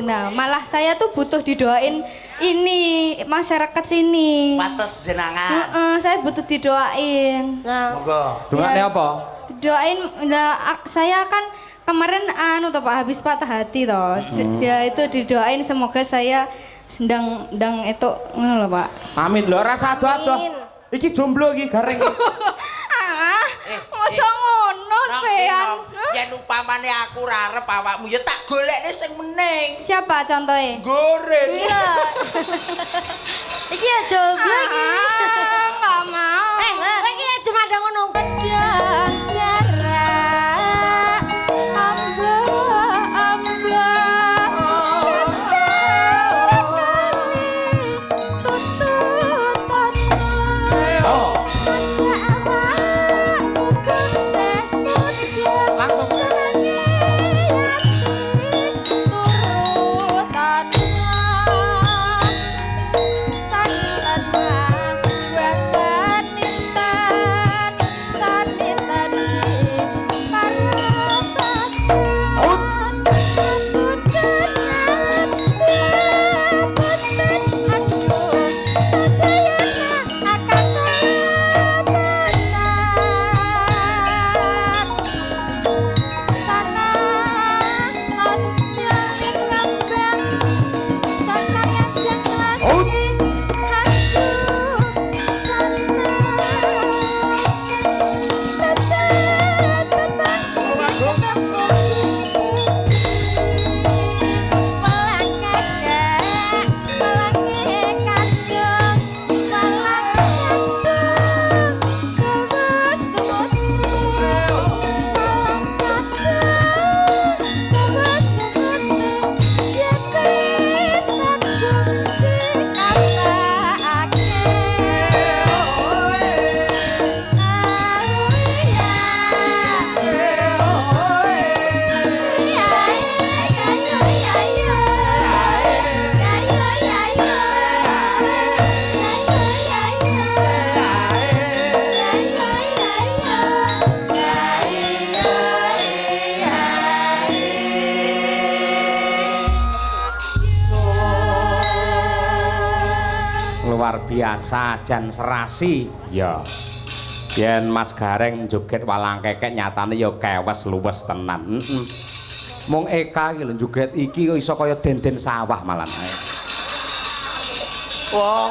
Nah, malah saya tuh butuh didoain ini masyarakat sini. Pates jenangan. Saya butuh didoain. Nah, Monggo. Doane apa? Doain, nah, saya kan kemarin anu toh Pak habis patah hati toh. Dia itu didoain semoga saya sedang itu ngono loh Pak. Amin lho, rasa ado-ado. Iki jomblo iki gareng. Masa ngono pean. Yen upamane aku ora arep awakmu ya tak golekne sing meneng. Siapa contohnya? Goreng. iya. Iki ya jomblo iki. Enggak mau. Kowe iki aja mandang ngono. Dan jarak amblah Oh, luar biasa jan serasi. Ya. Yen Mas Gareng joget walang kekek nyatane ya kewes luwes tenan. Mung Eka iki lho joget iki kok iso kaya denden sawah malan. Wong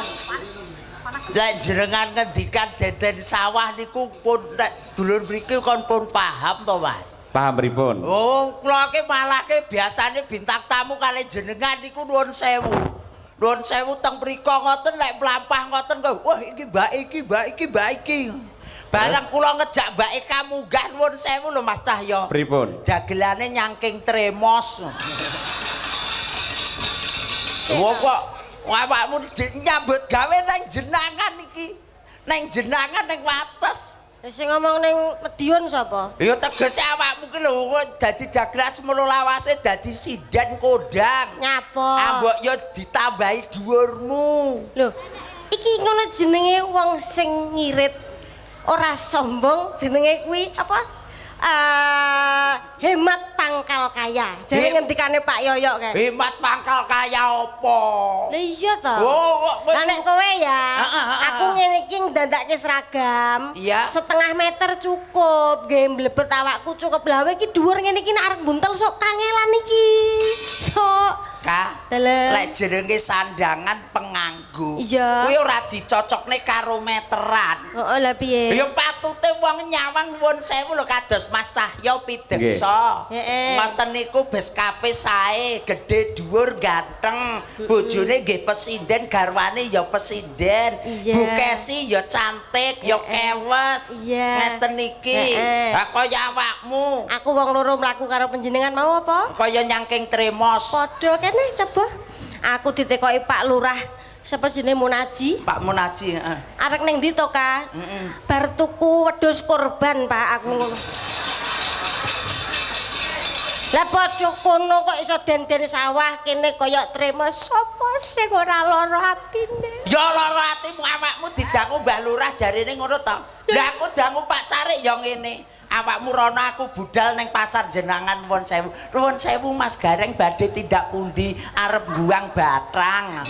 lek jenengan ngendikan deden sawah niku pun nek dulur mriki kon pun paham to, Mas? Paham pripun? Oh, kula ki malah ki biasane bintang tamu kali jenengan niku nuwun sewu. Nuwun sewu teng mriko ngoten lek mlampah ngoten kok. Wah, iki Mbak iki, Mbak iki, Mbak iki. Barang kula ngejak Mbak Eka munggah nuwun sewu lho Mas Cahyo. Pripun? Dagelane nyangking tremos. Wong kok awakmu nyambut gawe nang jenangan iki. Nang jenangan nang wates. Sing ngomong ning Medion sapa? Ya tegese awakmu ki lho dadi dagelan semono lawase dadi sinden kondang. Nyapa? Ambok ya ditambahi dhuwurmu. Lho, iki ngono jenenge wong sing ngirit. Ora sombong jenenge kuwi apa? Hemat pangkal kaya. Jare ngendikane Pak Yoyok kae. Hemat pangkal kaya apa? Lah iya to. Oh, Lah nek kowe ya, ah. aku ngene iki ndandake seragam. Iya. Setengah meter cukup, nggih mlebet awakku cukup. Lah kowe iki dhuwur ngene iki nek arep buntel sok kangelan iki. Sok Kak, Dalam. lek jenenge sandangan penganggu. Iya. Kuwi ora dicocokne karo meteran. Heeh, lah piye? Ya patute wong nyawang nuwun sewu lho kados Mas Cahyo Pideksa. Heeh. Ngoten niku beskape sae, gedhe dhuwur ganteng. Bojone nggih pesinden, garwane ya pesinden. Iya. Bu Kesi ya cantik, ya kewes. Iya. Ngeten iki. Heeh. Ha kaya awakmu, Aku wong loro mlaku karo panjenengan mau apa? kaya nyangking tremos. Padha kene coba. Aku ditekoki Pak Lurah sapa jenenge Munaji. Pak Munaji, heeh. Arek ning ndi to, Kak? Bar tuku wedhus kurban, Pak, aku ngono. Lah padha kono kok iso den-den sawah kene kaya trema sapa sing ora lara atine. Ya lara atimu awakmu didangu Mbah Lurah jarine ngono to. Lah aku dangu Pak Carik ya ngene. awakmu rono aku budal neng pasar jenangan nuwun sewu. Nuwun sewu Mas Gareng badhe tindak pundi arep mbuang batang.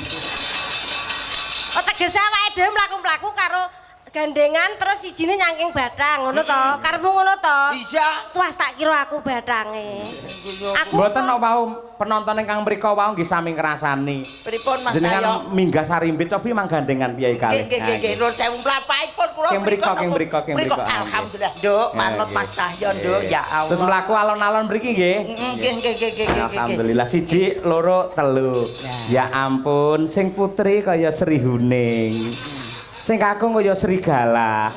Oh tegese awake dhewe mlaku-mlaku karo gandengan terus sijine nyangking batang ngono to. Karepmu ngono to? Iya. Tuas tak kira aku batange. Aku Mboten napa wau penonton ingkang mriko wau nggih sami ngrasani. Pripun Mas Jenengan Sayo? minggah sarimpit cobi manggandengan piyai kalih. Nggih nuwun sewu mlampahipun kula mriko. Alhamdulillah Nduk manut Mas Cahyo Nduk ya Allah. Terus mlaku alon-alon mriki nggih. Nggih. Alhamdulillah 1 2 3. Ya ampun sing putri kaya Sri Huning. Sing kakung kaya serigala.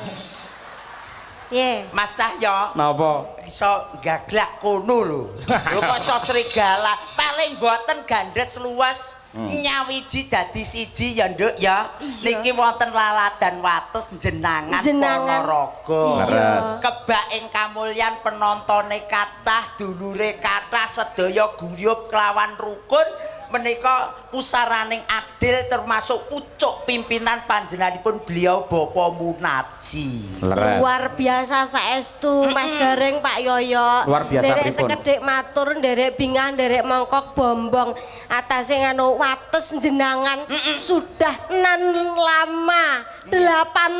Ye. Mas Cahyo Napa? iso gaglak kono lho. Lho kok iso serigala, paling boten gandes luas. Nyawiji dadi siji ya Nduk ya. Niki wonten laladan wates jenangan Ponorogo. Leres. Kebak ing kamulyan penontone kathah, dulure kathah, sedaya guyub kelawan rukun. Menika pusaraning adil termasuk pucuk pimpinan panjenenganipun beliau Bapak Munaji. Leres. Luar biasa saestu Mas Gareng Pak Yoyo. Luar biasa Nderek pripun? sekedhik matur, nderek bingah, nderek mongkok bombong atase nganu wates jenangan sudah nan lama 8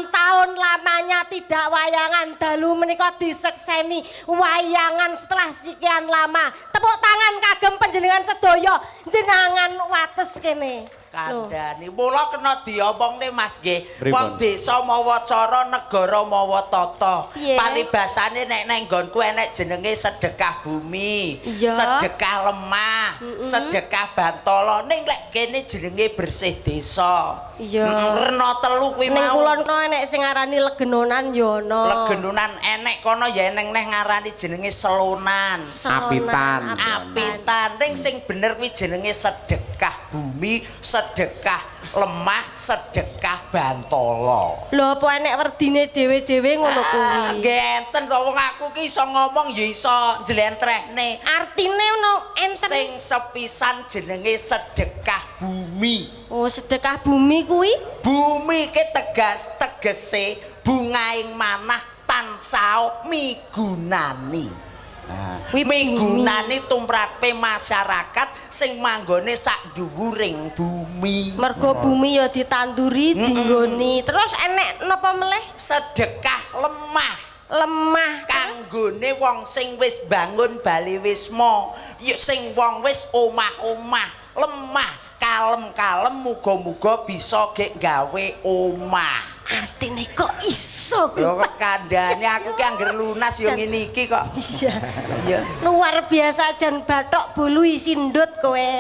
tahun lamanya tidak wayangan dalu menika disekseni wayangan setelah sekian lama. Tepuk tangan kagem panjenengan sedaya jenangan wates kene. Kandhani mula kena diomongne Mas nggih. Pripun? Wong desa mawa cara, negara mawa tata. Piye? Paribasane nek nang nggonku enek jenenge sedekah bumi, Iya. sedekah lemah, sedekah bantala. Ning lek kene jenenge bersih desa. Iya. Rena telu kuwi Ning mau. kulon kono enek sing ngarani legenonan ya ana. Legenunan enek kono ya eneng neh ngarani jenenge selonan. Selonan, Apitan ning sing bener kuwi jenenge sedekah bumi, sedekah lemah, sedekah bantala. Lho apa enek werdine dhewe-dhewe ngono kuwi. Nggih enten to wong aku ki iso ngomong ya iso njlentrehne. Artine ono enten. Sing sepisan jenenge sedekah bumi. Oh, sedekah bumi kuwi. Bumi ki tegese bungaing manah tansah migunani. Kuwi Migunani tumrape masyarakat sing manggone sak dhuwuring bumi. Mergo bumi ya ditanduri, dinggoni. Terus enek napa meneh? Sedekah lemah Lemah. kanggone wong sing wis bangun bali wisma, ya sing wong wis omah-omah, lemah, kalem-kalem muga-muga bisa gek gawe omah. Artine kok iso kuwi. Lho kok kandhane aku ki angger lunas ya ngene iki kok. Iya. Iya. Luar biasa jan bathok bolu isi ndut kowe.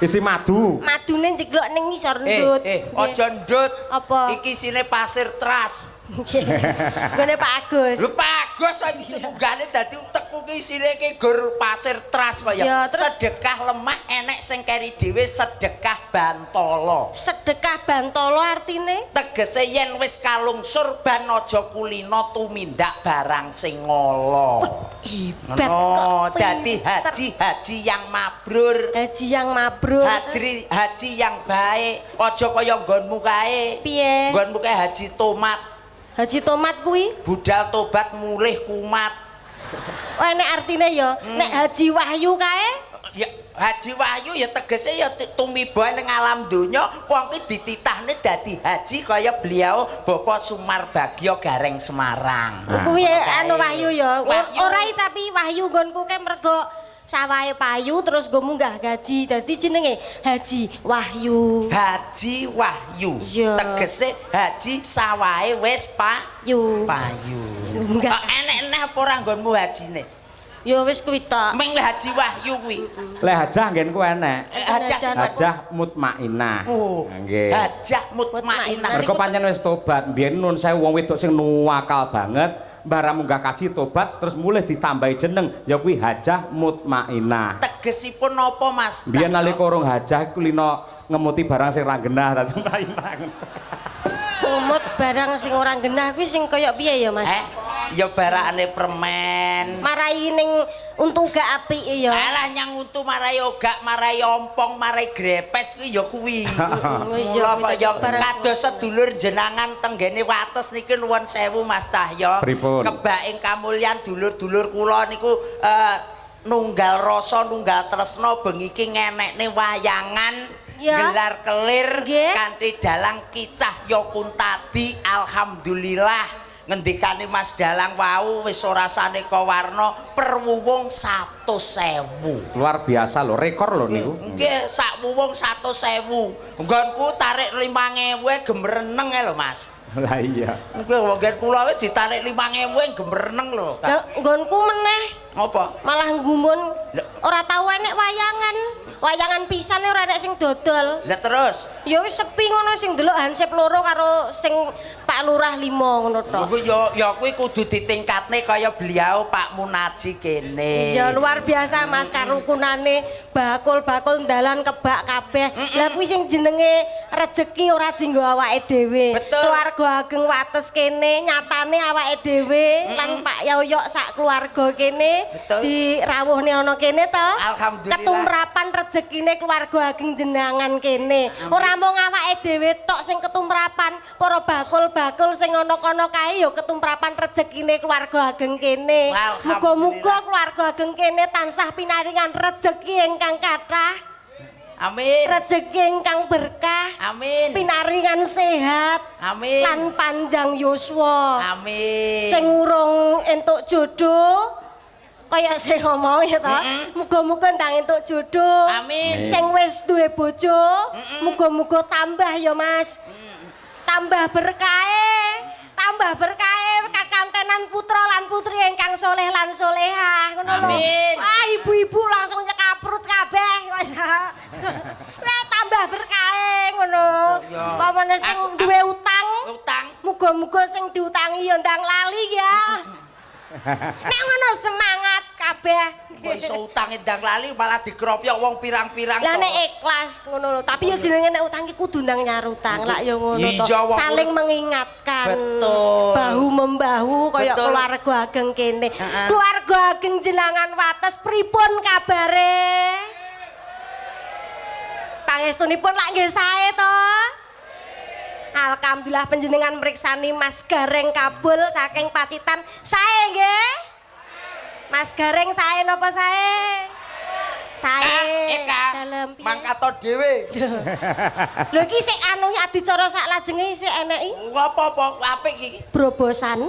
Isi madu. Madune njeglok ning ngisor ndut. Aja ndut. Apa? Iki sine pasir tras. Gone Pak Agus. Lho Pak Agus iki semunggane dadi utekku ki isine ki gur pasir tras kaya. Ya, terus- Sedekah lemah enek sing keri dhewe sedekah bantala. Sedekah bantala artine? Tegese yen wis kalungsur ban aja kulina tumindak barang sing ngala. Hebat Oh, kok. dadi haji yang mabrur. Haji yang mabrur. Haji yang baik. Aja kaya nggonmu kae. Piye? Nggonmu kae haji tomat. Haji tomat kuwi. Budal tobat mulih kumat. Oh enek artine ya. Nek Haji Wahyu kae Ya Haji Wahyu ya tegese ya tumiba ning alam donya wong ki dititahne dadi haji kaya beliau Bapak Sumar Bagyo Gareng Semarang. kuwi anu Wahyu ya. Wahyu. Ora tapi Wahyu nggonku ke mergo sawahe payu terus go munggah gaji. Dadi jenenge Haji Wahyu. Haji Wahyu. Iya. Tegese haji sawahe wis Yu. payu. Munggah. Kok enek-enek apa ora nggonmu hajine? Ya wis kuwi tok. Ming Haji Wahyu kuwi. Lek hajah nggenku enek. Hajah sinten? Hajah mutmainah. Oh, Nggih. Hajah Mutmainah. Mergo pancen wis tobat, mbiyen nun saya wong wedok sing nuwakal banget, barang munggah kaji tobat terus mulih ditambahi jeneng ya kuwi Hajah Mutmainah. Tegesipun napa Mas? Biyen Cahyo? nalika urung hajah kulino ngemuti barang sing ra genah dadi mutmainah. Umut barang sing ora genah kuwi sing kaya piye ya Mas? Ya barakane permen. Marai ning untu gak apik ya. Alah nyang untu marai ogak, marai ompong, marai grepes kuwi ya kuwi. Iya, Mula kok ya kados sedulur jenengan tenggene wates niki nuwun sewu Mas Cahya. Pripun? Kebak ing kamulyan dulur-dulur kula niku nunggal rasa, nunggal tresna bengi iki ngenekne wayangan. Ya. Gelar kelir Nggih. kanthi dalang Kicah Yokuntadi alhamdulillah ngendikane Mas Dalang wau wis ora saneka warna perwuwung 100.000. Luar biasa lho, rekor lho niku. Nggih, sak wuwung 100.000. Nggonku tarik 5.000 gemreneng lho, Mas. Lah iya. Nggih, nggon kula wis ditarik 5.000 gemreneng lho. Lah nggonku meneh Apa? malah nggumun ora tau enek wayangan. Wayangan pisan ora enek sing dodol. Lah terus, Ya wis sepi ngono sing delok hansip loro karo sing Pak Lurah 5 ngono tok. iku ya kuwi kudu ditingkatne kaya beliau Pak Munaji kene. Ya luar biasa Mas karukunane bakul-bakul dalan kebak kabeh. Lah kuwi sing jenenge rejeki ora dienggo awake dhewe. Betul. Keluarga ageng wates kene nyatane awake dhewe lan Pak Yoyok sak keluarga kene Betul. dirawuhne ana kene to. Alhamdulillah. Ketumrapan rezekine keluarga ageng jenengan kene. Ora mung awake dhewe tok sing ketumrapan, para bakul-bakul sing ana kono kae ya ketumrapan rezekine keluarga ageng kene. Alhamdulillah. Muga-muga keluarga ageng kene tansah pinaringan rezeki ingkang kathah, Amin. rezeki ingkang berkah, Amin. pinaringan sehat, Amin. lan panjang yuswa. Amin. Sing urung entuk jodoh kaya sing ngomong ya ta. Muga-muga ndang entuk jodoh. Amin. Sing wis duwe bojo, muga-muga tambah ya Mas. Tambah berkahe. Tambah berkahe kakantenan putra lan putri ingkang soleh lan solehah ngono lho. Amin. Ah ibu-ibu langsung nyekaprut kabeh. Wah tambah berkahe ngono. Ya. Pamane sing duwe utang, Utang. muga-muga sing diutangi ya ndang lali ya. Nek ngono semangat kabeh. Kok iso utang ndang lali malah dikropyok wong pirang-pirang Lah kok. nek ikhlas ngono lho, tapi ya jenenge nek utang ki kudu ndang nyarutang lak ya ngono to. Iya, wong Saling urip. mengingatkan. Betul. Bahu membahu kaya Betul. keluarga ageng kene. Heeh. Keluarga ageng jenengan wates pripun kabare? Pangestunipun lak nggih sae to? Alhamdulillah panjenengan mriksani Mas Gareng kabul saking Pacitan. Sae nggih? Mas Gareng sae napa sae? Sae. Eka, Dalem piye? mangkato dhewe. Lho iki sik anu adicara sak lajenge sik eneki Apa-apa apik iki. brobosan.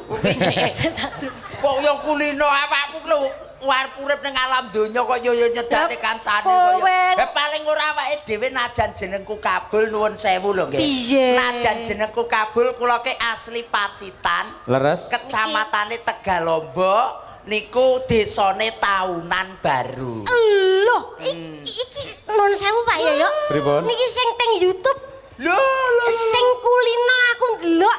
Kok yo kulino awakmu lho. War urip ning alam donya kok yo nyedake kancane kok. Kowe- Paling ora awake dhewe najan jenengku Kabul nuwun sewu lho nggih. Piye? Najan jenengku Kabul kula ki asli Pacitan, Leres. kecamatane Tegalombo niku desane Taunan Baru. Loh, iki nun sewu Pak Yoyo. Pripun? Niki sing teng YouTube Lho. sing kulino aku ndelok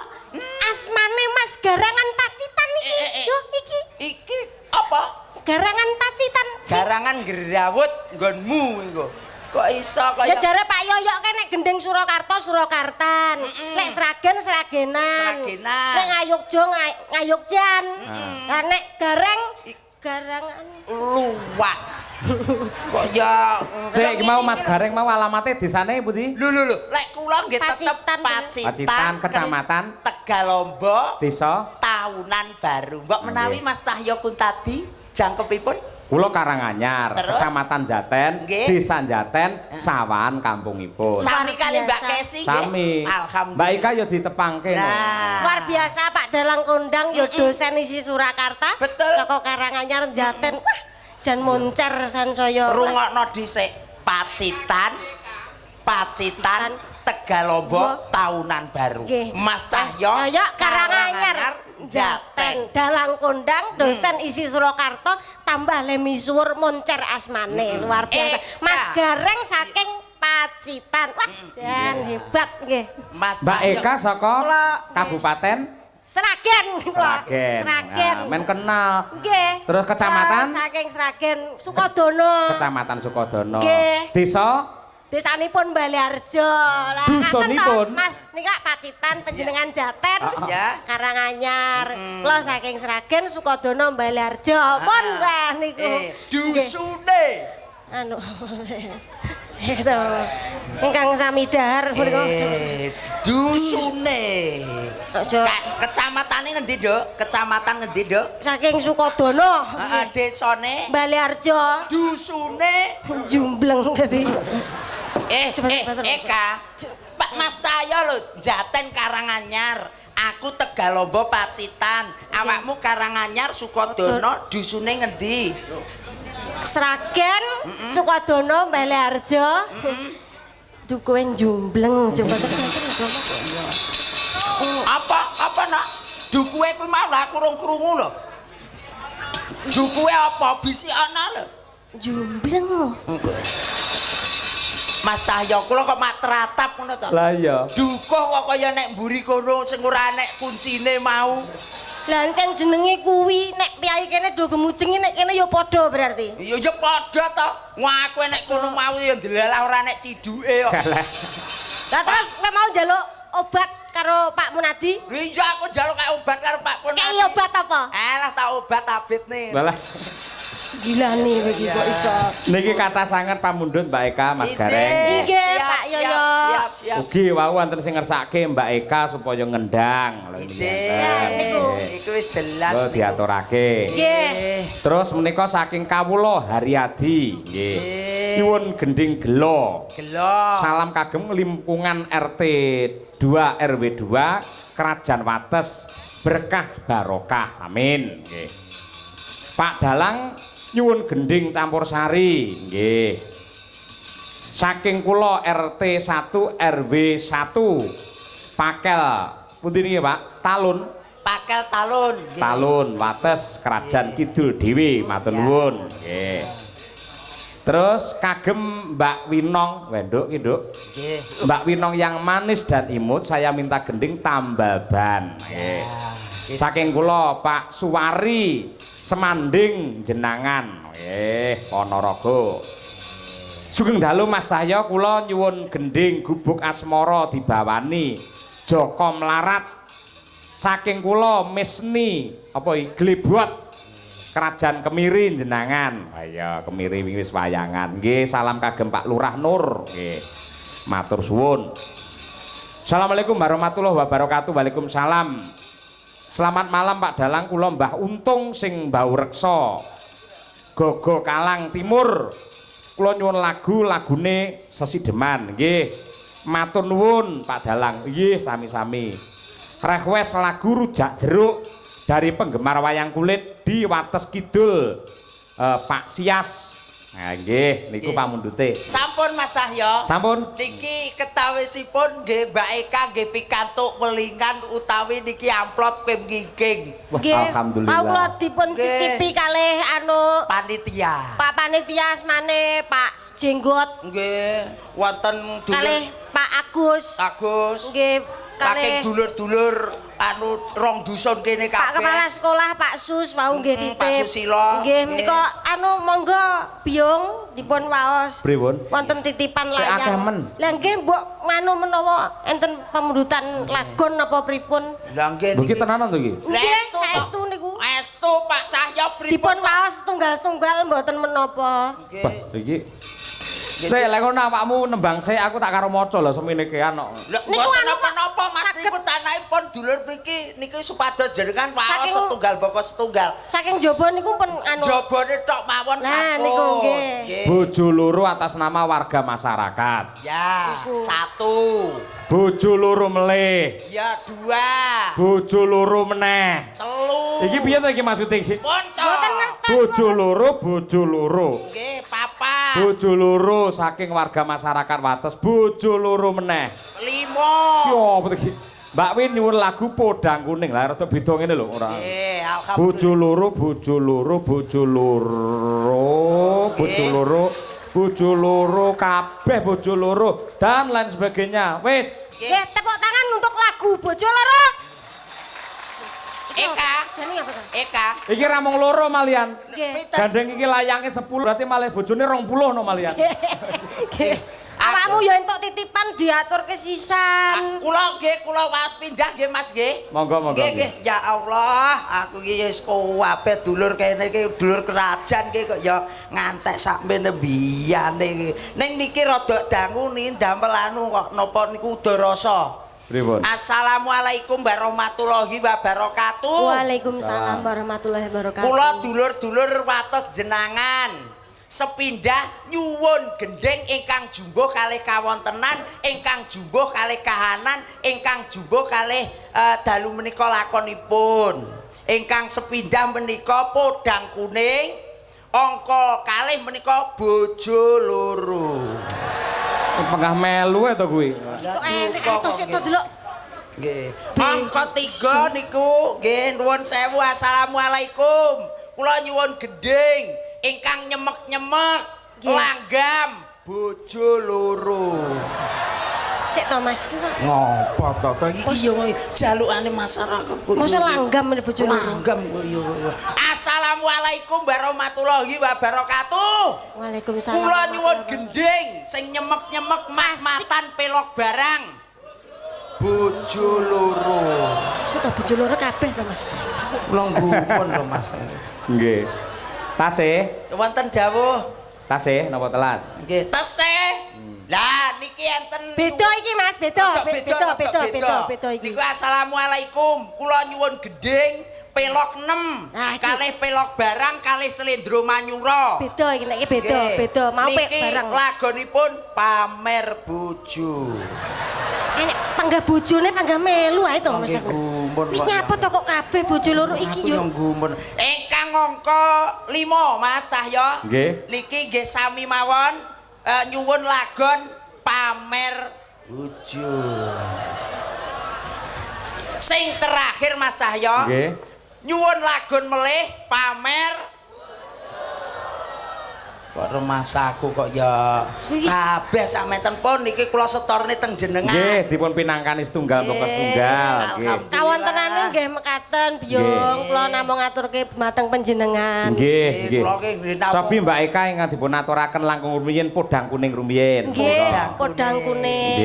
asmane Mas Garangan Pacitan iki. Yo iki Iki apa? Garangan Pacitan. Garangan gerawut nggonmu iku. Kok iso Ya kaya jare Pak Yoyo ke nek gendeng Surakarta Surakartan. Nek Sragen Sragenan. Sragenan. Nek Ngayogja Ngayogjan. Lah nek Gareng Garangan. luwak. Kok ya Sik iki mau Mas Gareng mau alamate desane pundi? lho lek kula nggih tetep Pacitan. Pacitan, Kecamatan Tegalombo, Desa Taunan Baru. Mbok menawi Mas Cahya Kuntadi jangkepipun Kula Karanganyar, Terus? Kecamatan Jaten, Nggih. Desa Jaten, Sawan kampungipun. sami kali Mbak biasa. Kesi nggih. Sami. Mbak Alhamdulillah. Ika yo ditepangke. no. Nah. Luar biasa Pak Dalang Kondang ya dosen isi Surakarta. Betul. Saka Karanganyar Jaten. Wah, jan moncer sansaya. Rungokno dhisik Pacitan, Tegalombo, Taunan Baru. Nggih. Mas Cahya Yoyo Karanganyar Jaten. Dalang Kondang dosen isi Surakarta tambah le misuwur moncer asmane. Luar biasa. Mas Gareng saking Pacitan. Wah, jan hebat nggih. Mas Mbak Cahya. Eka saka Kula- Kabupaten Sragen. Sragen. Sragen. Nah, men kenal. Nggih. Terus kecamatan? Saking Sragen Sukodono. Kecamatan Sukodono. Nggih. Desa desanipun Baliharjo. Lah Dusunipun? Mas nika Pacitan panjenengan Jaten. Ya. Karanganyar. Kula saking Sragen Sukodono Baliharjo. Pun Mbah niku. Dusune. Anu. Gitu. Ingkang sami dahar menika. Dusune. Aja Kecamatane ngendi, Dok? Kecamatan ngendi, Dok? saking Sukodono. Heeh, desane Baliharjo. dusune. Jumbleng dadi. Eka. Pak Mas Cahyo lho, Jaten Karanganyar. Aku Tegalombo Pacitan. Awakmu Karanganyar Sukodono, dusune ngendi? Sragen, Sukodono, Baliharjo. Dukuwe jumbleng coba Apa nak? Dukuwe kuwi mau lah kurung krungu lho. Dukuwe apa bisi ana lho. jumbleng. Mas Cahyo kula kok mak teratap ngono to. Lah iya. Dukuh kok kaya nek mburi kono sing ora nek kuncine mau. Lah encen jenenge kuwi nek piyai kene do gemujengi nek kene ya padha berarti. Ya padha to. Wah aku nek kono mau ya ndelalah ora nek ciduke kok. Lah terus kowe mau njaluk obat karo Pak Munadi? Iya aku njaluk kayak obat karo Pak Pun. Kayak obat apa? Alah tak obat abitne. Lah Gila nih iki kok iso. niki kathah sanget pamundhut Mbak Eka Mas Gareng. Nggih, Pak Yoyo. Siap. Ugi wau wonten sing ngersake Mbak Eka supaya ngendang. Lha niku. Iku wis jelas. Oh diaturake. Nggih. Terus menika saking kawula Haryadi nggih. Nyuwun gending gelo. Gelo. Salam kagem lingkungan RT 2 RW 2 Krajan Wates berkah barokah. Amin. Nggih. Pak Dalang nyuwun gending campur sari nggih. Saking kula RT 1 RW 1 Pakel pundi niki Pak? Talun. Pakel talun. Talun Wates Krajan Kidul Dewi matur nuwun nggih. Terus kagem Mbak Winong, wenduk ki Nduk. Nggih. Mbak Winong yang manis dan imut saya minta gending tambal ban nggih. Saking kula Pak Suwari Semanding Jenangan nggih Ponorogo. Sugeng dalu Mas Cahyo kula nyuwun gending gubuk asmara dibawani Joko Mlarat. Saking kula Misni apa iki Glebot Krajan Kemiri Jenangan. Ayo Kemiri wingi wis wayangan. Nggih salam kagem Pak Lurah Nur nggih. Matur suwun. Assalamualaikum warahmatullahi wabarakatuh. Waalaikumsalam. Selamat malam Pak Dalang, kula Mbah Untung sing Mbau Reksa. Gogo Kalang Timur. Kula nyuwun lagune Sesideman nggih. Matur nuwun Pak Dalang. Nggih sami-sami. Request lagu Rujak Jeruk dari penggemar wayang kulit di Wates Kidul. Pak Sias. Nah nggih niku pamundhute. Sampun Mas Cahyo. Sampun. Niki ketawisipun nggih Mbak Eka nggih pikantuk welingan utawi niki amplop kengking. Wah, Nggih. alhamdulillah. Mau kula dipun titipi kalih anu Panitia. Pak Panitia asmane Pak Jenggot Nggih, wonten kalih Pak Agus. Agus. Nggih Saking kalih dulur-dulur anu rong dusun kene kabeh. Pak Kepala Sekolah Pak Sus wau nggih titip. Pak Susilo. Nggih menika anu monggo Biung dipun waos. Pripun? Wonten titipan Akeh layang. men. Lah nggih mbok manu menawa enten pemundhutan lagon apa pripun? Lah nggih Lho ki tenanan to iki? Nggih, saestu niku. Estu Pak Cahyo Dipun pripun? waos tunggal-tunggal mboten menapa. Bah, iki. Sik lek ngono awakmu nembang sik aku tak karo maca lho semene kean kok. Lha Niku mboten anu, napa-napa Mas saged- niku tanahipun dulur mriki niki supados jenengan waos Saking- setunggal boko setunggal. Saking jaba niku pun anu. Jabone tok mawon Nah, sampun. niku nggih. Nggih. Bojo loro atas nama warga masyarakat. Ya, Niku. 1. Bojo loro melih. Ya 2. Bojo loro meneh. 3. Iki piye to iki maksude iki? Ponco. Mboten ngertos. Bojo loro. Nggih, Papa. Bojo loro saking warga masyarakat Wates, bojo loro meneh. 5. Yo, apa iki? Mbak Win nyuwun lagu Podang Kuning. Lah rada beda ngene lho ora. Nggih, alhamdulillah. Bojo loro, bojo loro, bojo loro, bojo loro, bojo loro, kabeh bojo loro dan lain sebagainya. Wis. Nggih, tepuk tangan untuk lagu Bojo Loro. Eka. Jenenge apa to? Eka. Iki ra mung loro malian. Nggih. Gandeng iki layange 10 berarti malah bojone 20 no malian. Nggih. Awakmu tamu ya entuk titipan diatur kesisan. Kula waos pindah nggih Mas nggih. Monggo. Nggih. Ya Allah, aku iki wis kuwabe dulur kene iki dulur kerajaan iki kok ya ngantek sakmene mbiyane iki. Ning niki rada dangu ni damel anu kok napa niku udarasa. Pripun? Assalamualaikum warahmatullahi wabarakatuh. Waalaikumsalam warahmatullahi wabarakatuh. Kula dulur-dulur wates jenangan sepindah nyuwun gendeng ingkang jumbo kalih kawontenan, ingkang jumbo kalih kahanan, ingkang jumbo kalih dalu menika lakonipun. Ingkang sepindah menika podang kuning, angka kalih menika bojo loro. Pengah melu to kuwi. Kok enek to sik to delok. Nggih. Angka 3 niku nggih nuwun sewu assalamualaikum. Kula nyuwun gending ingkang nyemek-nyemek langgam bojo loro. Sik to Mas. Ngopo to iki yo jalukane masyarakat kok. Mosok langgam bojo loro. Langgam kok yo. Assalamualaikum warahmatullahi wabarakatuh. Waalaikumsalam. Kula nyuwun gending sing nyemek-nyemek mat-matan pelok barang. Bojo loro. Sudah bojo loro kabeh to Mas. Kula ngumpul lho Mas. Nggih. Tasih, Wonten dawuh. tasih napa telas? Nggih, tesih. Lah niki enten Beda iki Mas, beda iki. Niku assalamualaikum. Kula nyuwun gending pelok 6. Nah, iki. Kalih pelok barang kalih slendro manyura. Beda iki nek beda. Mau pek barang. Niki lagonipun pamer bojo. Enek panggah bojone panggah melu ae to Mas. Nggih, gumun, Wis Pak. nyapa to kok kabeh bojo loro iki Aku yo. yang gumun. Ingkang angka 5 Mas Cahya. Nggih. Niki nggih sami mawon nyuwun lagon pamer bojo. Sing terakhir Mas Cahya. Nggih. Nyuwun lagon melih pamer kok remasaku kok ya kabeh sameten pun niki kula setorne teng jenengan. Nggih, dipun pinangkani setunggal monggo setunggal. Nggih. Alhamdulillah. Kawontenane nggih mekaten Byung, kula namung ngaturke dumateng panjenengan. Nggih. Kula ki nggih namung Cobi Mbak Eka ingkang dipun aturaken langkung rumiyin podang kuning rumiyin. Nggih, Podang podang kuning.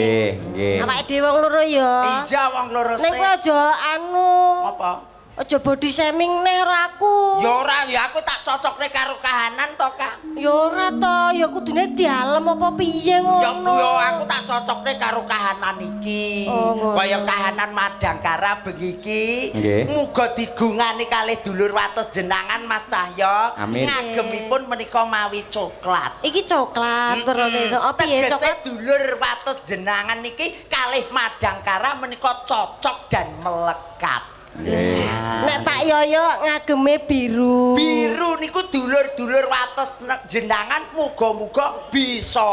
Nggih. Awake dhewe wong loro ya. Iya wong loro Ning kowe aja anu, apa? aja body shaming ning aku. Ya ora, ya aku tak cocokne karo kahanan to, Kak. Ya ora to, ya kudune dialem apa piye Ya ngono. yo aku tak cocokne karo kahanan iki. Oh, ngono. Kaya kahanan Madangkara bengi iki. Nggih. Muga digungani kalih dulur wates jenangan Mas Cahya. Amin. Ngagemipun menika mawi coklat. Iki coklat terus itu. Oh piye Tegese coklat? dulur wates jenangan niki kalih Madangkara menika cocok dan melekat. Nggih. Nek Pak Yoyo ngageme biru. Biru niku dulur-dulur wates jenangan muga-muga bisa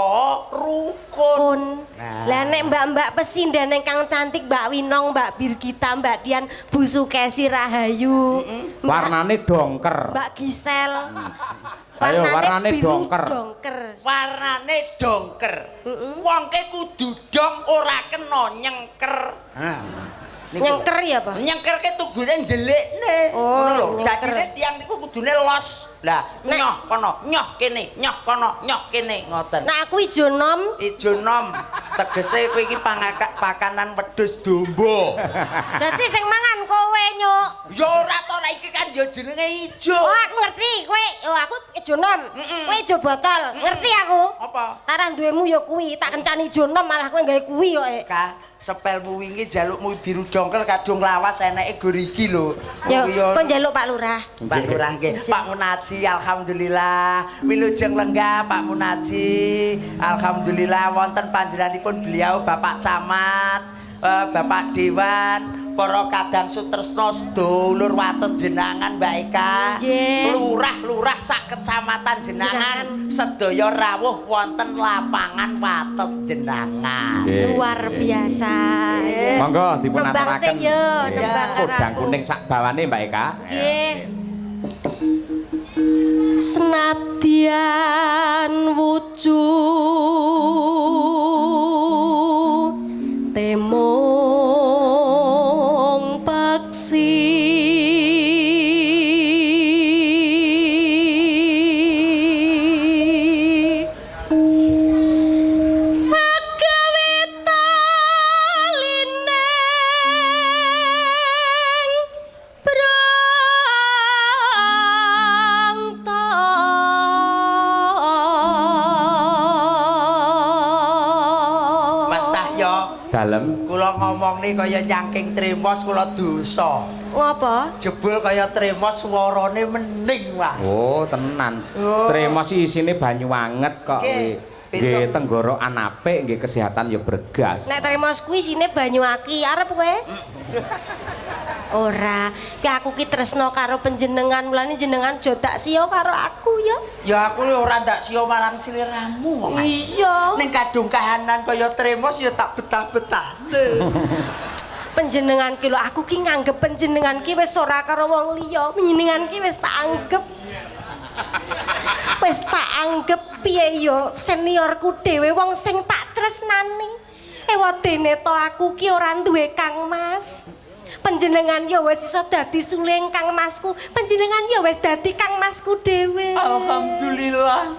rukun. Kun. Nah. Lah nek mbak-mbak pesindan ingkang cantik Mbak Winong, Mbak Birgita, Mbak Dian, Bu Sukesi Rahayu. Warnane dongker. Mbak Gisel. Ayo, warnane biru dongker. dongker. Warnane dongker. Wong ke kudu dong ora kena nyengker. Nyengker ya, Pak? Nyengkerke tugune ndelikne. Oh, Ngono lho. nyengker. Dadine tiyang niku kudune los. Lah, Nek- nyoh kono, nyoh kene, nyoh kono, nyoh kene ngoten. Nah aku ijo nom. Ijo nom tegese kowe iki pakanan wedhus domba. Berarti sing mangan kowe nyuk. Ya ora to, nek iki kan ya jenenge ijo. Oh aku ngerti, kowe aku ijo nom. Kowe ijo botol. Ngerti aku. Apa? Taran duwemu ya kuwi, tak kencani ijo nom malah kowe gawe kuwi kok. Ka sepelmu wingi jalukmu biru jongkel kadung lawas eneke gorigi lho. Ya, Kuwi kok njaluk Pak Lurah. Pak Lurah nggih. Pak Munaji alhamdulillah. Wilujeng lenggah Pak Munaji. Alhamdulillah wonten panjenenganipun beliau Bapak Camat, Bapak Dewan, para kadang sutresna sedulur wates jenangan Mbak Eka. Nggih. Lurah-lurah sak kecamatan jenangan sedaya rawuh wonten lapangan wates jenangan. Nggih. Luar biasa. Monggo dipun Nembang aturaken. sik yo, nembang karo Podang aku. kuning sak bawane Mbak Eka. Nggih. Senadyan wucu temong paksi ya. Dalem. Kula ngomong nih kaya nyangking Tremos kula dosa. Ngapa? Jebul kaya Tremos suarane mening, Mas. Oh, tenan. Oh. Tremos isine banyu anget kok Nggih, kuwi. Nggih tenggorokan apik, nggih kesehatan ya bergas. Nek Tremos kuwi sine banyu aki arep kowe? Ora, ki aku ki tresno karo panjenengan, mulane jenengan aja tak siya karo aku ya. Ya aku ora ndak sio marang sliramu kok, Mas. Iya. Ning kadung kahanan kaya Tremos ya tak betah-betah. Panjenengan ki lho, aku ki nganggep panjenengan ki wis ora karo wong liya, panjenengan ki wis tak anggep. Wis tak anggep piye ya seniorku dhewe wong sing tak tresnani. Ewadene to aku ki ora duwe kangmas. Panjenengan ya wis iso dadi suling Kang Masku. Panjenengan ya wis dadi Kang Masku dhewe. Alhamdulillah.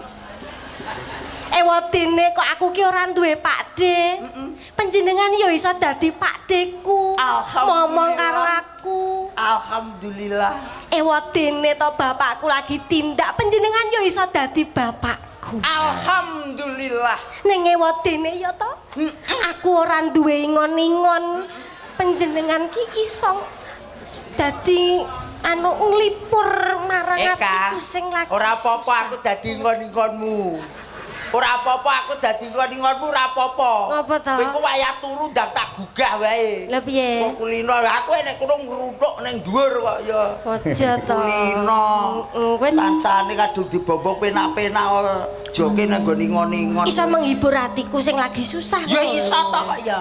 Ewadene kok aku ki ora duwe pakde. Panjenengan ya iso dadi pakdeku. Alhamdulillah. Ngomong karo aku. Alhamdulillah. Ewadene to bapakku lagi tindak, panjenengan ya iso dadi bapakku. Alhamdulillah. Ning ewadene ya to. Aku ora duwe ingon-ingon. Panjenengan ki iso dadi nglipur marang atiku sing lagi. Ora apa-apa aku dadi ngon-ngonmu. Ora apa-apa aku dadi ngon-ngonmu ora apa-apa. Ngapa to? Kowe ku wayah turu ndang tak gugah wae. Lah piye? Kok kulino aku nek kono ngruthuk ning dhuwur kok ya. Aja to. Kulino. Kowe Kancane kadung dibombong penak-penak joke nang nggone ngon-ngon. iso menghibur hatiku sing lagi susah. Ya iso to kok ya.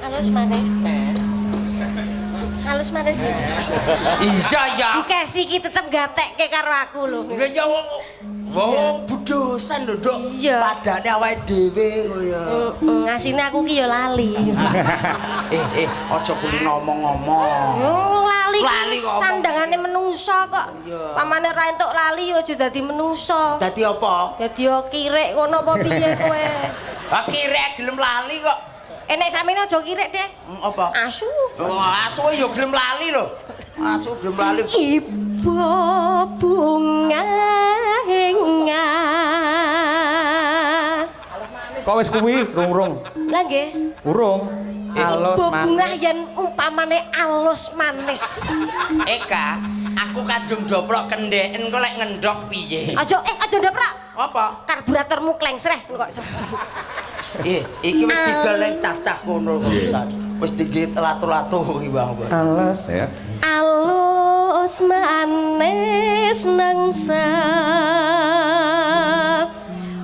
Halus manis. Halus manis. Iya ya. Dikasih ki tetep gatekke karo aku lho. Ya ya wong budosan lho, Dok. Iya. Padane awake dhewe kaya. Ngasine aku ki ya lali. Aja kuli ngomong-ngomong. Lali Lali ki kok. sandangane menungso kok. Iya. Pamane ra entuk lali ya aja dadi menungso. Dadi apa? Dadi kirik ngono apa piye kowe? Ah kirek gelem lali kok. Enek samene aja kirik deh. Apa? Asu. Oh, asu ya gelem lali lho. Asu gelem lali. Ibu bunga henga. Kok wis kuwi rung-rung? Lah nggih. Urung. Alus Ibu bunga manis. yen umpamane alus manis. Eka, aku kadung doplok kendeken kok lek ngendok piye? Aja ndoprak. Apa? Karburatormu klengsreh kok. Iki wis didol ning cacah kono urusan. Wis digit latu-latu iki, Bang. Alus ya. Alus manis nangsa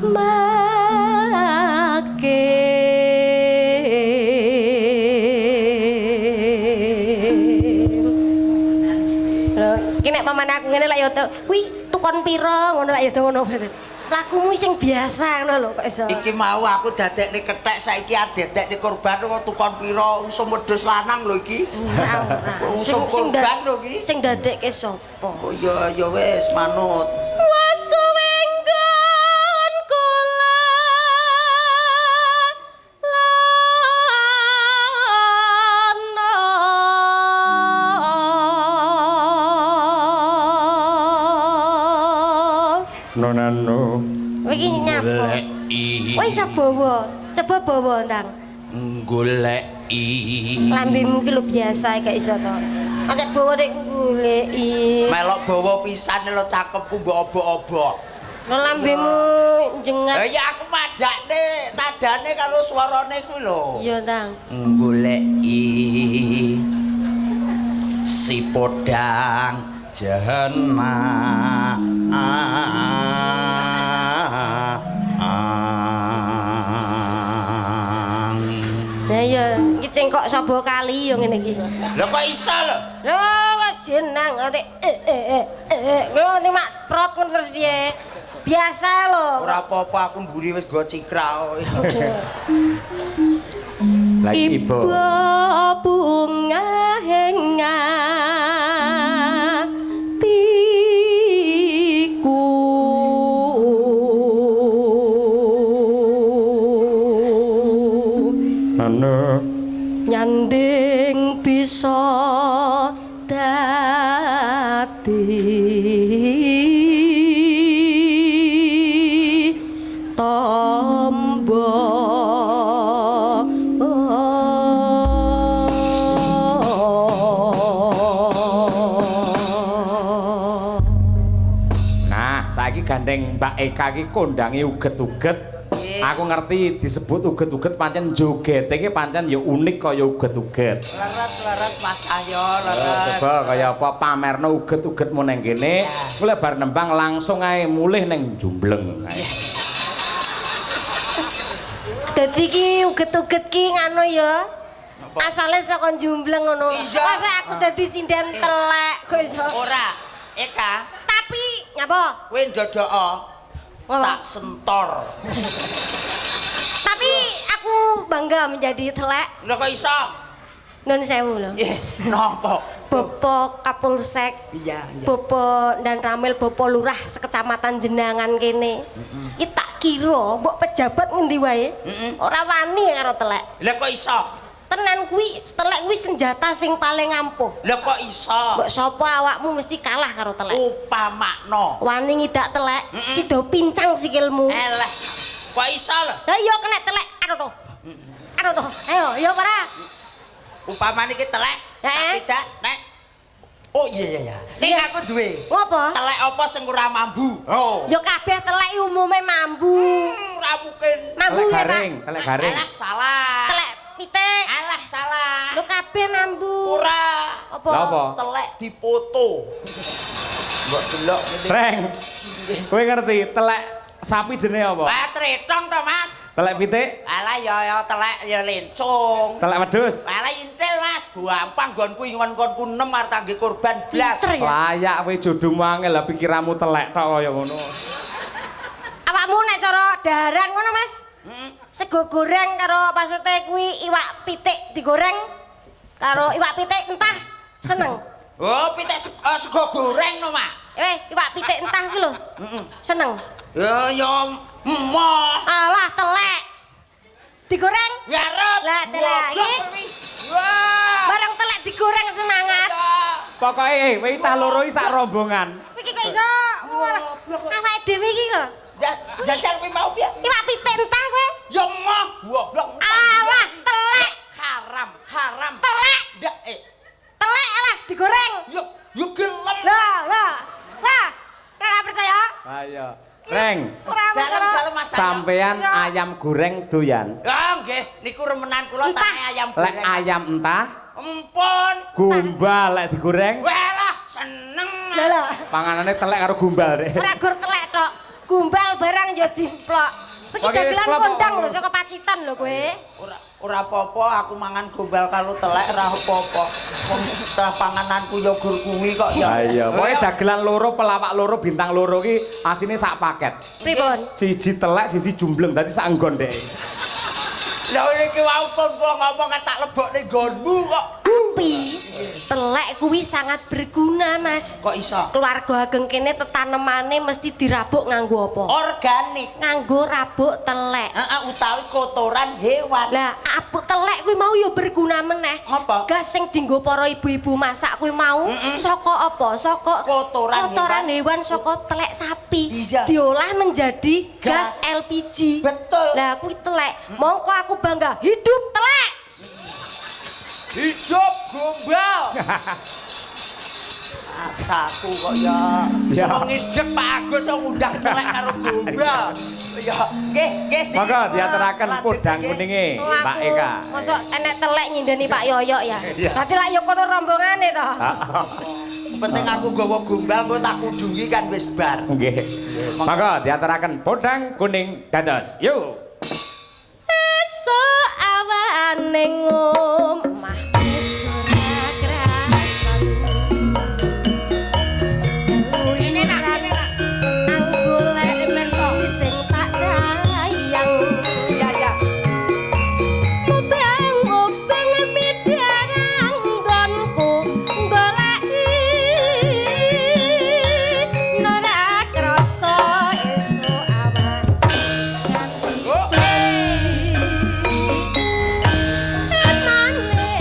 make lho iki nek pamane aku ngene lak ya kuwi tukon pira ngono lak ya ngono lakumu sing biasa ngono lho kok iso Iki mau aku dadekne kethek saiki adekne korban kok tukon pira iso wedhus lanang lho iki. ora Sing korban lho iki. sing dadekke sapa Oh ya ya wis manut. wasuwenggon kula Nonano. iki nyapa wis bawa coba bawa ndang Goleki lambemu ki lho biasa gak iso to nek bawa nek goleki melok bawa pisan lho cakepku mbok obok-obok. lho lambemu jengat Ya aku madakne nadane karo suarane kuwi lho. iya ndang Goleki si podang jana nah iya iki cengkok sabo kali yo ngene iki Lho kok iso lho? lho jenang ati lho ning mak prot ngono terus piye biasa lho Ora apa-apa aku mburi wis go cikrak. Lagi ibu. bunga henga tiku Nano. nyanding bisa dadi tombo amba Nah, saiki gandeng Mbak Eka iki kondangi uget-uget. Aku ngerti disebut uget-uget pancen joget iki pancen ya unik kaya uget-uget. Leres Mas Ahyo, leres. Coba kaya apa pamerno uget-ugetmu ning kene, kowe bar nembang langsung ae mulih ning Jumbleng. dadi ki uget-uget ki ngono ya asale saka Jumbleng ngono Iya. masa aku dadi sinden telek kowe iso Ora, Eka, tapi ngapa kowe ndodoko tak sentor. tapi aku bangga menjadi telek Lho kok iso? nun sewu lho Napa? Bopo Kapolsek Iya. Bopo dan Ramil Bopo Lurah sekecamatan Jenangan kene iki tak kira mbok pejabat ngendi wae ora wani karo telek Lah kok iso? tenan kuwi telek kuwi senjata sing paling ampuh Lah kok iso? mbok sapa awakmu mesti kalah karo telek Upamakno. wani ngidak telek sida pincang sikilmu Eleh. Kok iso lho? lah iya kena telek aduh to ayo yo para Upamane iki telek, tapi dak nek oh iya. Nek Iya. aku duwe. ngopo Telek apa sing ora mambu? Oh. yo kabeh telek umume mambu Ora mungkin. mambu Telek ya Pak garing, telek garing. Alah salah. telek pitik Alah salah. lho kabeh mambu Ora. apa Lha apa? Telek dipoto. Mbok delok ngene. Sreng. Kowe ngerti telek sapi jenenge apa? Ah tretong to, Mas. Telek pitik, Alah ya telek ya lencung. telek wedhus. Alah intil, Mas. Gampang nggonku ingon-ingonku 6 arep kangge korban blas. Pinter ya Layak kowe jodohmu angel lah pikiranmu telek tok kaya ngono. awakmu nek cara daharan ngono Mas sego goreng karo maksudnya kuwi iwak pitik digoreng karo iwak pitik entah seneng Oh, pitik sego goreng no, Mak. iwak pitik entah kuwi lho seneng Ya emoh. alah telek digoreng Ngarep. Lah, telek. Wah. bareng telek digoreng semangat Pokoke kowe cah loro iki sak rombongan. iki kok iso awake dhewe iki lho Jajal kuwi mau piye? iwak pitik entah kowe Ya emoh, goblok. alah telek Haram. telek Ndak telek alah digoreng Yo gelem. lah ora percaya Ayo. Reng, ora percaya Dalam Mas. sampean ayam goreng doyan. Ya nggih, niku remenan kula Entah. tak ayam Lek goreng. ayam entah, Empun. gumbal lek digoreng, Walah, seneng. lah panganane telek karo gumbal rek. ora gur telek tok gumbal barang ya dimplok iki Oke, dagelan klop, kondang klop. lho saka Pacitan lho kowe Ora apa-apa, aku mangan gombal karo telek ora apa-apa. Wong setelah pangananku ya gur kuwi kok ya. Ayo, pokoke dagelan loro, pelawak loro, bintang loro ki asine sak paket. pripun Siji telek, siji jumbleng, dadi sak enggon dek. Lah iki wae pun kula ngomong tak lebokne nggonmu kok. tapi telek kuwi sangat berguna Mas Kok iso? keluarga ageng kene tetanemane mesti dirabuk nganggo apa Organik. nganggo rabuk telek Utawi kotoran hewan. lah apuk telek kuwi mau ya berguna meneh Apa? gas sing dienggo para ibu-ibu masak kuwi mau saka apa saka Kotoran hewan saka telek sapi Iya. diolah menjadi Gas. gas LPG Betul. lah kuwi telek mongko aku bangga hidup telek Hidup gombal. Asaku kok ya. Ya. Wong ngidek Pak Agus wong undang telek karo gombal. Ya, nggih. Monggo diaturaken Lanjut, podang nggih. kuninge, Oh, Pak aku, Eka. mosok enek telek nyindeni Pak Yoyok ya Iya. berarti lak yo kono rombongane to Penting aku gawa gombal kok tak kudungi kan wis bar. Nggih. Monggo diaturaken podang kuning dados. Yuk. esuk awane ngomah wis ora krasan ini nak anggolek sing tak sayang Iya, iya. obeng midarang nggonku goleki ora krasa esuk awan nganti Oh. tenane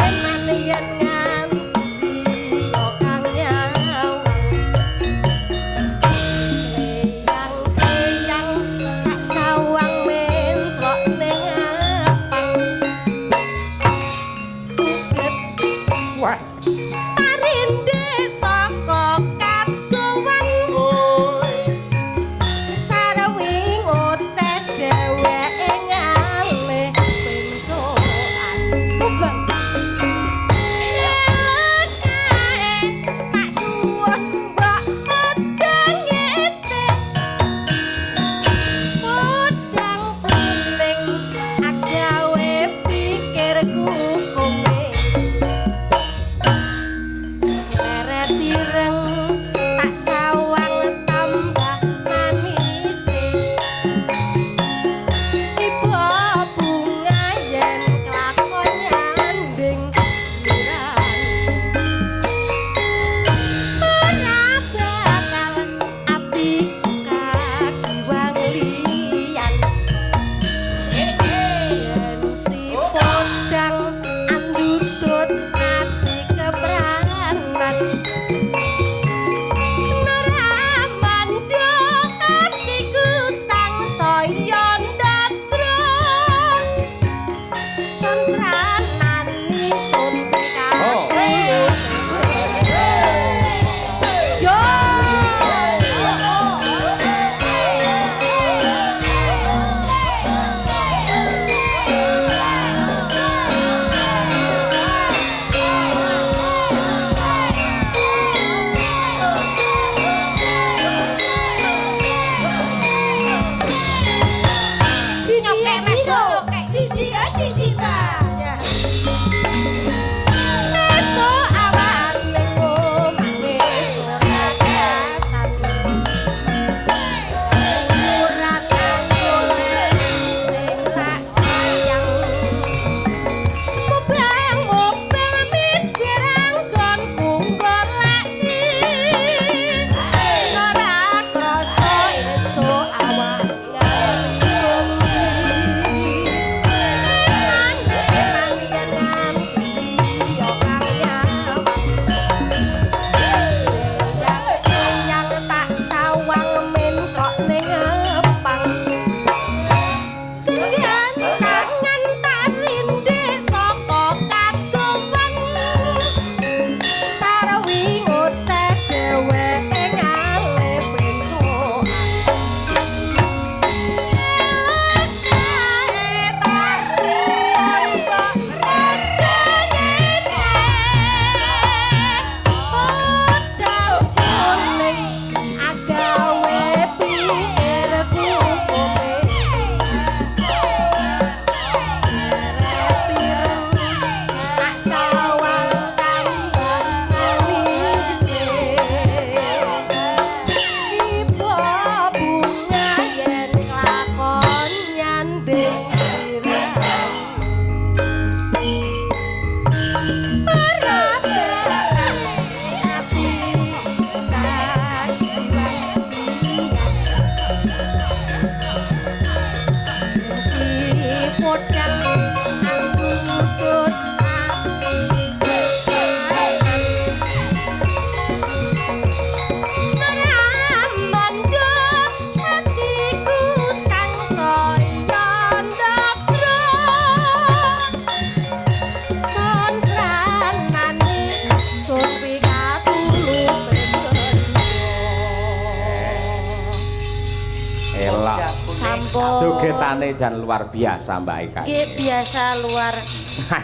Jogetane jan luar biasa Mbak Eka. Nggih biasa luar.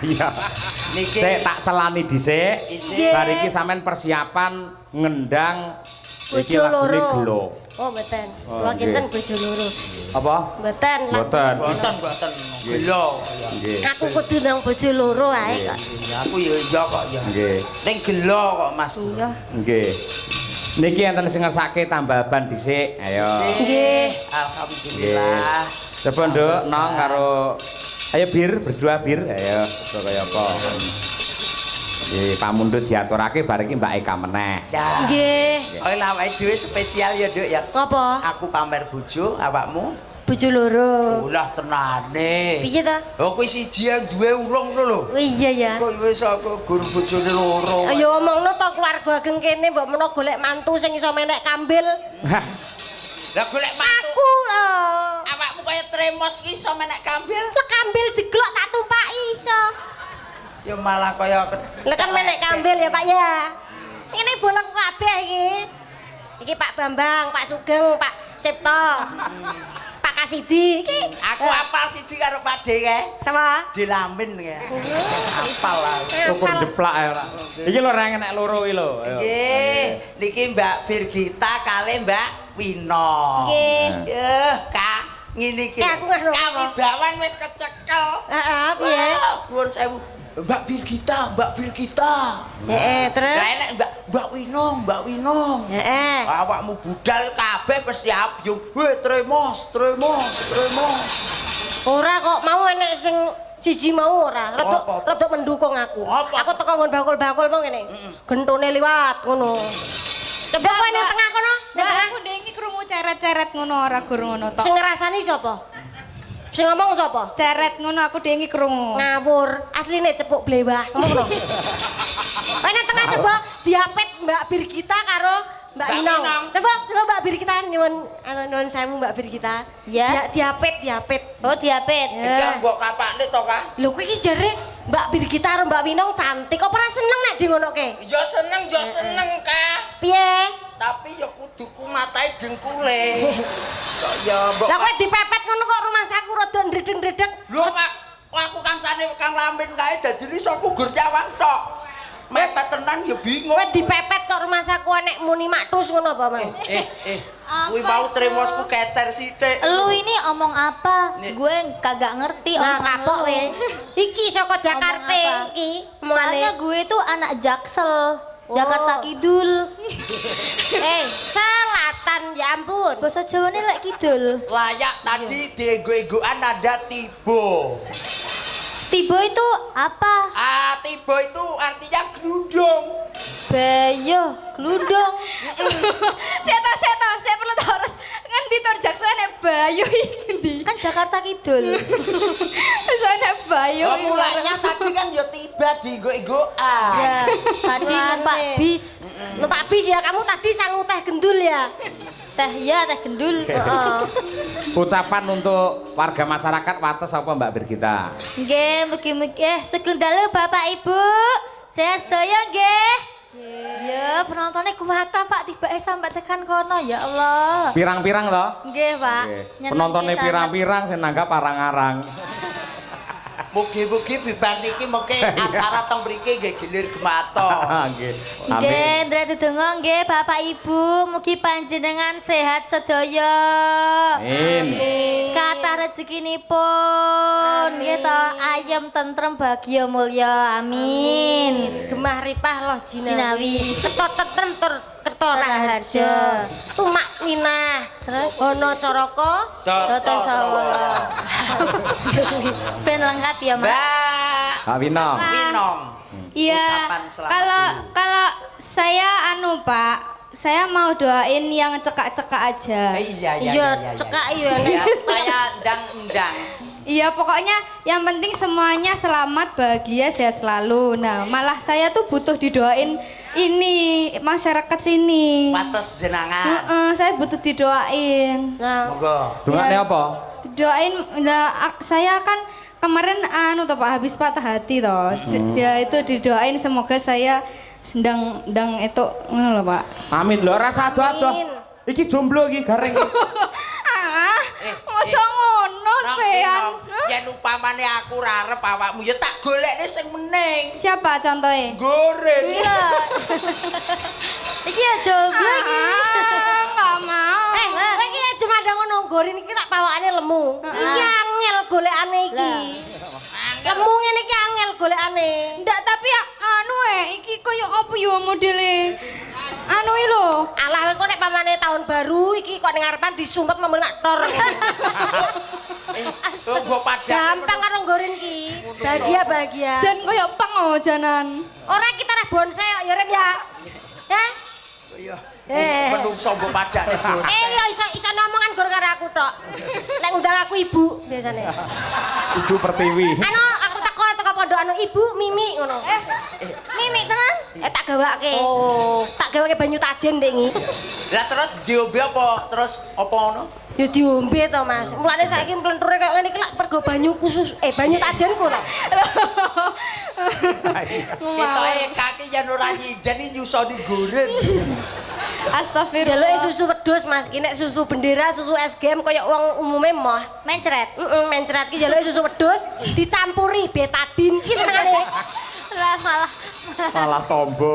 Iya. Niki Sik tak selani dhisik. Nggih. Bar iki sampean persiapan ngendang iki Bojo lagune loro. Gelo. Oh mboten. Oh, Kula nggih. kinten bojo loro. Apa? Mboten. Mboten. Mboten. Gelo. Nggih. Aku kudu nang bojo loro ae kok. Aku ya iya kok ya. Nggih. Ning gelo kok Mas. Iya. Nggih. Niki enten sing ngersake tambal ban dhisik. Ayo. Nggih. Alhamdulillah. Coba Nduk nong karo ayo bir berdua bir. Ayo kaya apa. Nggih, pamundhut diaturake bar iki Mbak Eka meneh. Ya. Nggih. Kowe awake dhewe spesial ya, Nduk ya. Apa? Aku pamer bojo, awakmu Bojo loro. ulah tenane. Piye ta? Oh kuwi siji yang duwe urung ngono lho. Oh iya ya. Kok wis aku guru bojone loro. Ayo omongno to keluarga ageng kene mbok menawa golek mantu sing iso menek kambil. Lah golek mantu. Aku lho. Awakmu kaya tremos ki iso menek kambil. Lah kambil jeglok tak tumpaki iso. Ya malah kaya Lah kan menek kambil ya Pak ya. Ini bolong kabeh iki. Iki Pak Bambang, Pak Sugeng, Pak Cipto. Pak Kasidi iki. aku apal siji karo Pak De kae. Sama? Dilamin kae. Apal aku. Syukur jeplak ae ora. Iki lho ora enek loro iki lho. Ayo. Nggih, niki Mbak Birgita kali Mbak Wino. Nggih. Yeh, Kak, ngene iki. Aku ngerti. Kawidawan wis kecekel. Heeh, piye? Nuwun sewu. Mbak Birgita, Mbak Birgita. Heeh, terus? Lah enek Mbak Wino, Mbak Wino. Heeh. Awakmu budal kabeh mesti abyung. Weh, tremos, tremos, tremos. Ora kok mau enek sing siji mau ora. Apa? Rada mendukung aku. Apa? Aku teko nggon bakul-bakul mau ngene. Gentone liwat ngono. Coba kowe ning tengah kono. Ning Mbak, tengah. aku dengi krungu ceret-ceret ngono ora gur ngono tok. Sing ngrasani sapa? Sing ngomong sapa? Ceret ngono aku dengi krungu. Ngawur, asline cepuk blewah. Ngono. Kowe ning tengah coba diapit Mbak Birgita karo Mbak Mbak Inong. Inong. Coba Mbak Birgita nyuwun sewu Mbak Birgita. Ya. Diapit. Oh, diapit. Iki mbok kapakne to, Kak? Lho kowe iki jare Mbak Birgita karo Mbak Winong cantik. Kok ora seneng nek di ngonoke? Ya seneng, Kak. Piye? Tapi ya kudu ku matai dengkule. Kok ya mbok. Lah kowe dipepet ngono kok rumah saku rada ndredeg-ndredeg. Lho, Kak, aku kancane Kang Lamin kae dadi iso kugur cawang tok. Mepet tenan ya bingung. Kowe dipepet kok rumah saku enek muni matus ngono apa, Mang? Kuwi mau tremosku kecer sithik. Lu ini omong apa? Nih. Gue kagak ngerti Nah, omongan kapok lu. we. Iki saka Jakarta Omong apa? iki. Soalnya gue itu anak Jaksel, Jakarta Kidul. Selatan ya ampun. Bahasa Jawa ini lek kidul. Layak tadi dienggo-enggoan ada tibo. Tibo itu apa? Tibo itu artinya glundung. Bayo, glundung. Seto, saya perlu tahu harus ngendi tor jaksane Bayu iki ngendi. Kan Jakarta Kidul. Soalnya Bayu. Oh, mulanya tadi kan ya tiba dienggo-enggoan. Ya, tadi numpak bis. Numpak bis ya, kamu tadi sangu teh gendul ya. Teh ya, teh gendul. Ucapan untuk warga masyarakat Wates apa Mbak Birgita? Nggih, mugi-mugi segundalu Bapak Ibu. Sehat sedaya nggih. Ya, penontonnya kuwata Pak tibake sampai tekan kono ya Allah. Pirang-pirang toh? Nggih, Pak. Nyenengke Penontonnya sangat. pirang-pirang saya nanggap arang-arang. Mugi-mugi bibar niki mengke acara teng mriki nggih gilir gemato. Nggih. Nggih, Amin. ndra dedonga nggih Bapak Ibu, mugi panjenengan sehat sedaya. Amin. Kathah rezekinipun, nggih to, ayem tentrem bahagia mulya. Amin. Gemah ripah loh Jinawi. Jinawi. Ketot tentrem tur Kertoraharja, Tumak Minah, terus Hono Coroko, Doto Sawolo. Ben lengkap ya, Mas. Mbak Pak Winong. Winong. Iya. Ucapan selamat Kalau saya Pak, saya mau doain yang cekak-cekak aja. Iya. Cekak iya Ya, nek. supaya endang-endang. Iya, pokoknya yang penting semuanya selamat, bahagia, sehat selalu. Nah, malah saya tuh butuh didoain ini masyarakat sini. Wates jenangan. Saya butuh didoain. Nah, Monggo. Dungane apa? Doain, saya kan kemarin toh Pak habis patah hati toh. Dia itu didoain semoga saya sedang itu ngono lho Pak. Amin lho, ora ado-ado. Amin. Iki jomblo iki gareng. Masa ngono pean. Yen upamane aku ora arep awakmu ya tak golekne sing meneng. Siapa contohnya? Goreng. Iya. Iki ya jomblo iki. Enggak mau. kowe iki nek jemandang ngono nggorin iki nak pawakane lemu. Iki angel golekane iki. Lemu ngene iki angel golekane. Ndak, tapi iki koyo apa yo modele lho. Alah kowe nek pamane tahun baru iki kok ning ngarepan disumpet memenak tor. Tunggu padang. Gampang karo nggorin ki. Bahagia. Dan koyo pang janan. Ora kita reh bonsai kok ya Rem ya. Ya. Iya. Eh. Menungso mbok padane bos. Ya iso nomongan gor karo aku tok. Lek ngundang aku ibu biasane. Ibu Pertiwi. Aku teko pondok ibu Mimi ngono. Mimi tenan? Tak gawake. Tak gawake banyu tajen ndek iki. Lah terus diombe apa? Terus apa ngono? Ya diombe to Mas. Mulane saiki mlenture kaya ngene iki lak pergo banyu khusus banyu tajenku to. Ketoke kaki yen ora nyinden iki nyusoni goren. Astagfirullah. Jaluke susu wedhus Mas, ki nek susu bendera, susu SGM kaya wong umume moh. Mencret. Mencret ki jaluke susu wedhus dicampuri betadin. Ki senengane. Lah Malah tombo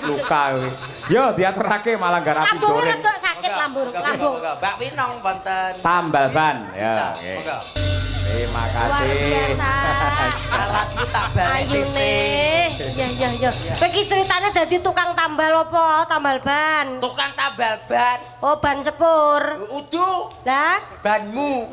luka kuwi. Yo diaturake malah garapi Lambung goreng. rada sakit lambung. Mbak Winong wonten. Tambal ban. Ya, oke. Monggo. Terima Luar kasih. biasa. Alatku tak balik Ayune. Ya. Kowe iki ceritane dadi tukang tambal apa? Tambal ban. Tukang tambal ban. Oh, ban sepur. Udu Lah, banmu.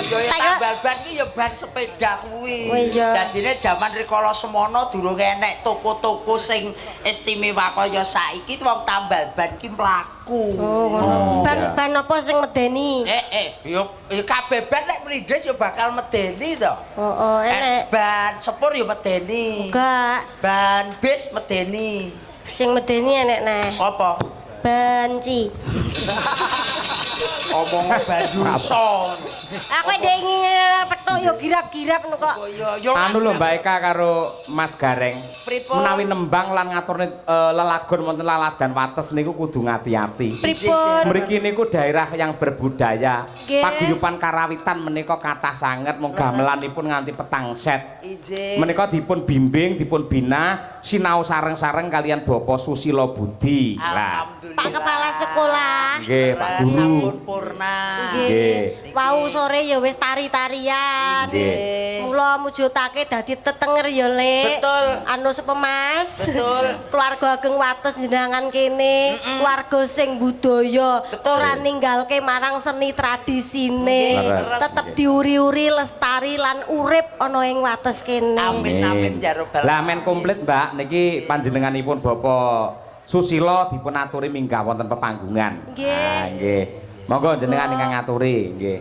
Yo ya Tak kira- tambal ban ki ya ban sepeda kuwi. Oh, iya. Dadine jaman rikala semono durung enek toko-toko sing istimewa kaya saiki wong tambal ban ki mlaku. Oh, ban apa sing medeni? Yo kabeh ban nek mrindis yo bakal medeni to. Oh, enek. Ban sepur yo medeni. Enggak, Ban bis medeni. sing medeni enek neh. Apa? Banci. Omong banjuson. Aku ndek petuk yo girap-girap ngono kok. Yo Anu lho Mbak Eka karo Mas Gareng. Pripun? Menawi nembang lan ngaturne lelagon wonten laladan wates niku kudu ngati-ati. Pripun? Mriki niku daerah yang berbudaya. Nggih. Paguyuban karawitan menika kathah sanget mung gamelanipun nganti petang set. Ijik. Menika dipun bimbing, dipun bina sinau sareng-sareng kalian Bapak Susilo Budi. Lah, Alhamdulillah. Pak Kepala Sekolah. nggih Pak Guru. Sampun purna. Nggih. Wau sore ya wis tari-tarian. Nggih. Mula mujudake dadi tetenger ya, Lek. Betul. Anu sepemas. Betul. Keluarga ageng wates jenengan kene, keluarga sing budaya, Betul. ora ninggalke marang seni tradisine. Leres. Tetep diuri-uri, lestari lan urip ana ing wates kene. Amin amin ya robbal. Lah men komplit Mbak niki panjenenganipun Bapak Susilo dipun aturi minggah wonten pepanggungan. Nggih. Ah nggih. Monggo jenengan ingkang ngaturi nggih.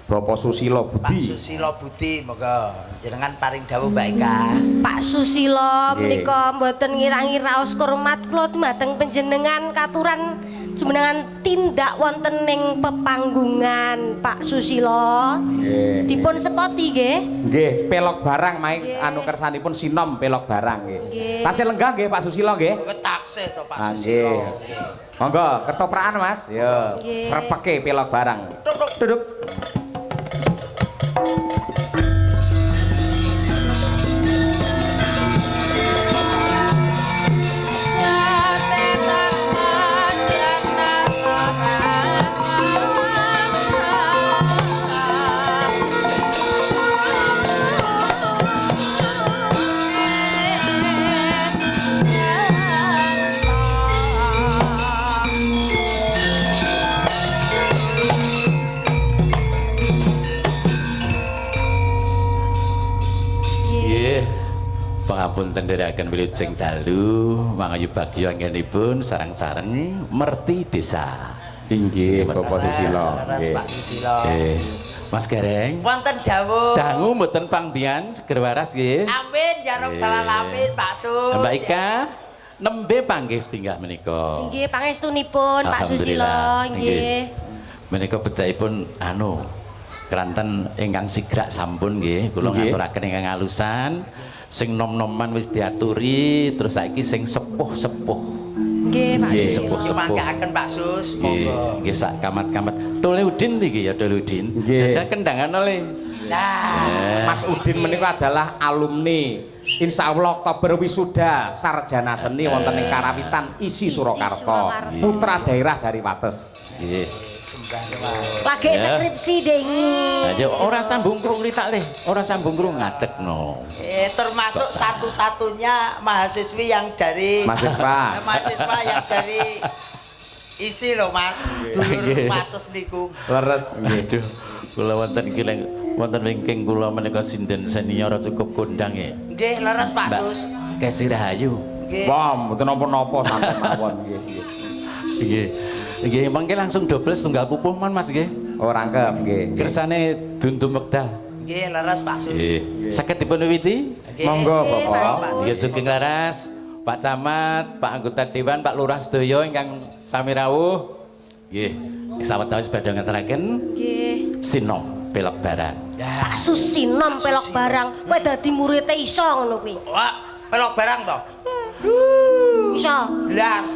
Bapak Susilo Pak Budi. Susilo Budi monggo jenengan paring dawuh Mbak Eka. Pak Susilo Nggih. menika mboten ngirangi raos hormat kula dumateng panjenengan katuran jumenengan tindak wonten ing pepanggungan Pak Susilo. Nggih. Dipun sepoti nggih. Nggih, pelok barang main Nggih. anu kersanipun sinom pelok barang nggih. Nggih. Tasih lenggah nggih Pak Susilo nggih. Kowe taksih to Pak Ah, Susilo. nggih. Monggo ketoprakan Mas. Yo, Nggih. srepeke pelok barang. Duduk. Duduk. Pangapunten nderekaken wilujeng dalu mangayu bagya anggenipun sareng-sareng merti desa. Inggih Bapak Susilo. Leres Pak Susilo. Mas Gareng. Wonten dawuh. Dangu mboten pangbian seger waras nggih. Amin ya rabbal alamin Pak Sus. Mbak Ika nembe panggih sepinggah menika. Nggih, pangestunipun Pak Susilo, nggih. Menika bedhaipun keranten ingkang sigrak sampun nggih, kula ngaturaken ingkang alusan. Sing nom-noman wis diaturi, terus saiki sing sepuh-sepuh. Nggih, Pak Nggih, Susilo. sepuh-sepuh. Mangkaaken Pak Sus, Nggih, monggo. nggih sak kamat-kamat. Tole Udin iki ya Tole Udin. Nggih. Jajal kendangan oleh. Nah, Mas Udin menika adalah alumni Insya Allah Oktober wisuda sarjana seni wonten ing Karawitan Isi Surakarta, Surakarta. putra daerah dari Wates. Nggih. Lagi skripsi dengi. Aja ora sambung krung ritak le, ora sambung krung ngadegno. termasuk satu-satunya mahasiswi yang dari Mahasiswa. mahasiswa yang dari isi loh Mas, dulur Nggih. Wates niku. Leres Aduh, kula wonten kileng wonten wingking kula menika sinden senior cukup kondang ya. Nggih, leres Pak Sus. Kesi Rahayu. Nggih. Wah, mboten napa-napa santen mawon nggih. Nggih. Nggih, mangke langsung double tunggal pupuh man Mas nggih. Oh rangkep nggih. Kersane dundum wekdal. Nggih, leres Pak Sus. Nggih. Saged dipun wiwiti? Nggih. Monggo Monggo, Bapak. Pak Sus. Nggih sugeng laras. Pak Camat, Pak Anggota Dewan, Pak Lurah sedaya ingkang sami rawuh. Nggih, sawetawis badhe ngaturaken Nggih. sinom pelok barang. Pak Susinom pelok barang, kowe dadi murid iso ngono kuwi. Wah, pelok barang toh. Iso. Blas.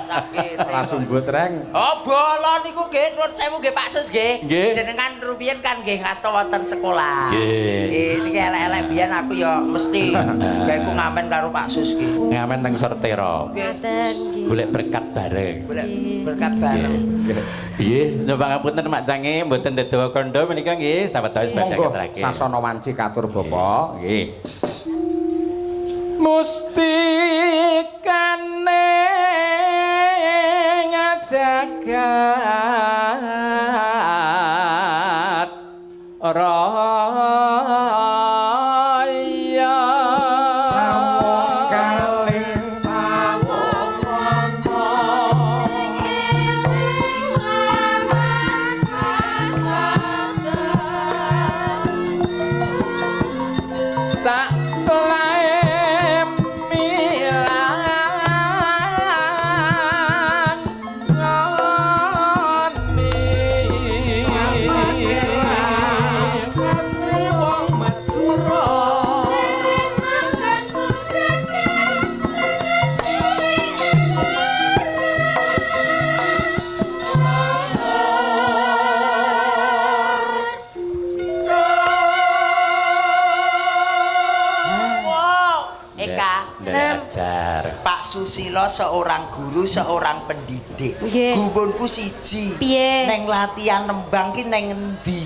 Sakit. Langsung butreng. Oh, bola niku nggih nuwun sewu nggih Pak Sus nggih. Nggih. Jenengan rumiyin kan nggih ngasta wonten sekolah. Nggih. Nggih, niki elek-elek biyen aku ya mesti gawe ku ngamen karo Pak Sus nggih. Ngamen teng Sortero. Nggih. Ngoten nggih. Golek berkat bareng. Boleh berkat bareng. Nggih, nyuwun ngapunten Mak Cange mboten dedawa kandha menika nggih, sawetawis badhe Monggo ngaturaken. sasana wanci katur Bapak nggih. Mustikane ngajagat raya sawung kalih sawung manta sak solae milang ngoni asli wong Madura Wow, Eka. Ndak ajar. Pak Susilo seorang guru, seorang pendidik. Nggih. Gumunku siji. Piye? Neng latihan nembang ki neng endi?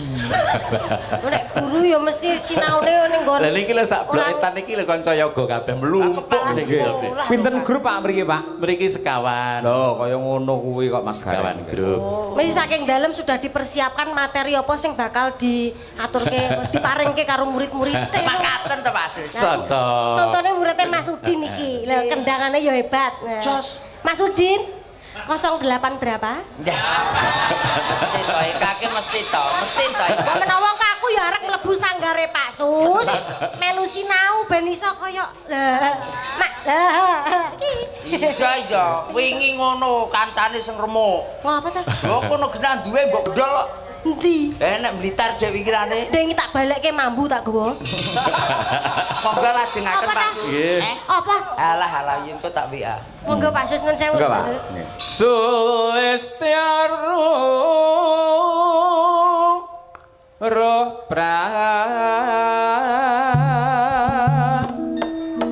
Nek guru ya mesti sinaune ning nggon. Lha niki lho sak blok orang- etan iki lho kanca yoga kabeh mlumpuk Kepala niki. sekolah. Pinten grup Pak mriki Pak? Mriki sekawan. Lho kaya ngono kuwi kok Mas Sekawan Gareng. grup. Mesti saking dalam sudah dipersiapkan materi apa sing bakal diaturke, mesti diparingke karo murid-murid. Makaten to Pak Sus. Cocok. Contohnya muridnya Mas Udin iki. Lah kendangannya ya hebat. Nah. Jos. Mas Udin 08 berapa? Ya. Mesti to Eka ki mesti to. Lah menawa kok aku ya arek mlebu sanggare Pak Sus. Melu sinau ben iso kaya lah. Mak lah. Iya iya, wingi ngono kancane sing remuk. Ngapa ta? Lho kono genah duwe mbok gedol kok. Endi? Nek Blitar dhewe pikirane. Deng tak balekke mambu tak gowo. Monggo lajengaken Apa Pak ta? Sus. Apa? Alah alah yen kok tak WA. Monggo Pak Sus nun sewu. Enggak Pak. Pak Sus. Nggih. Suestiaru roh pra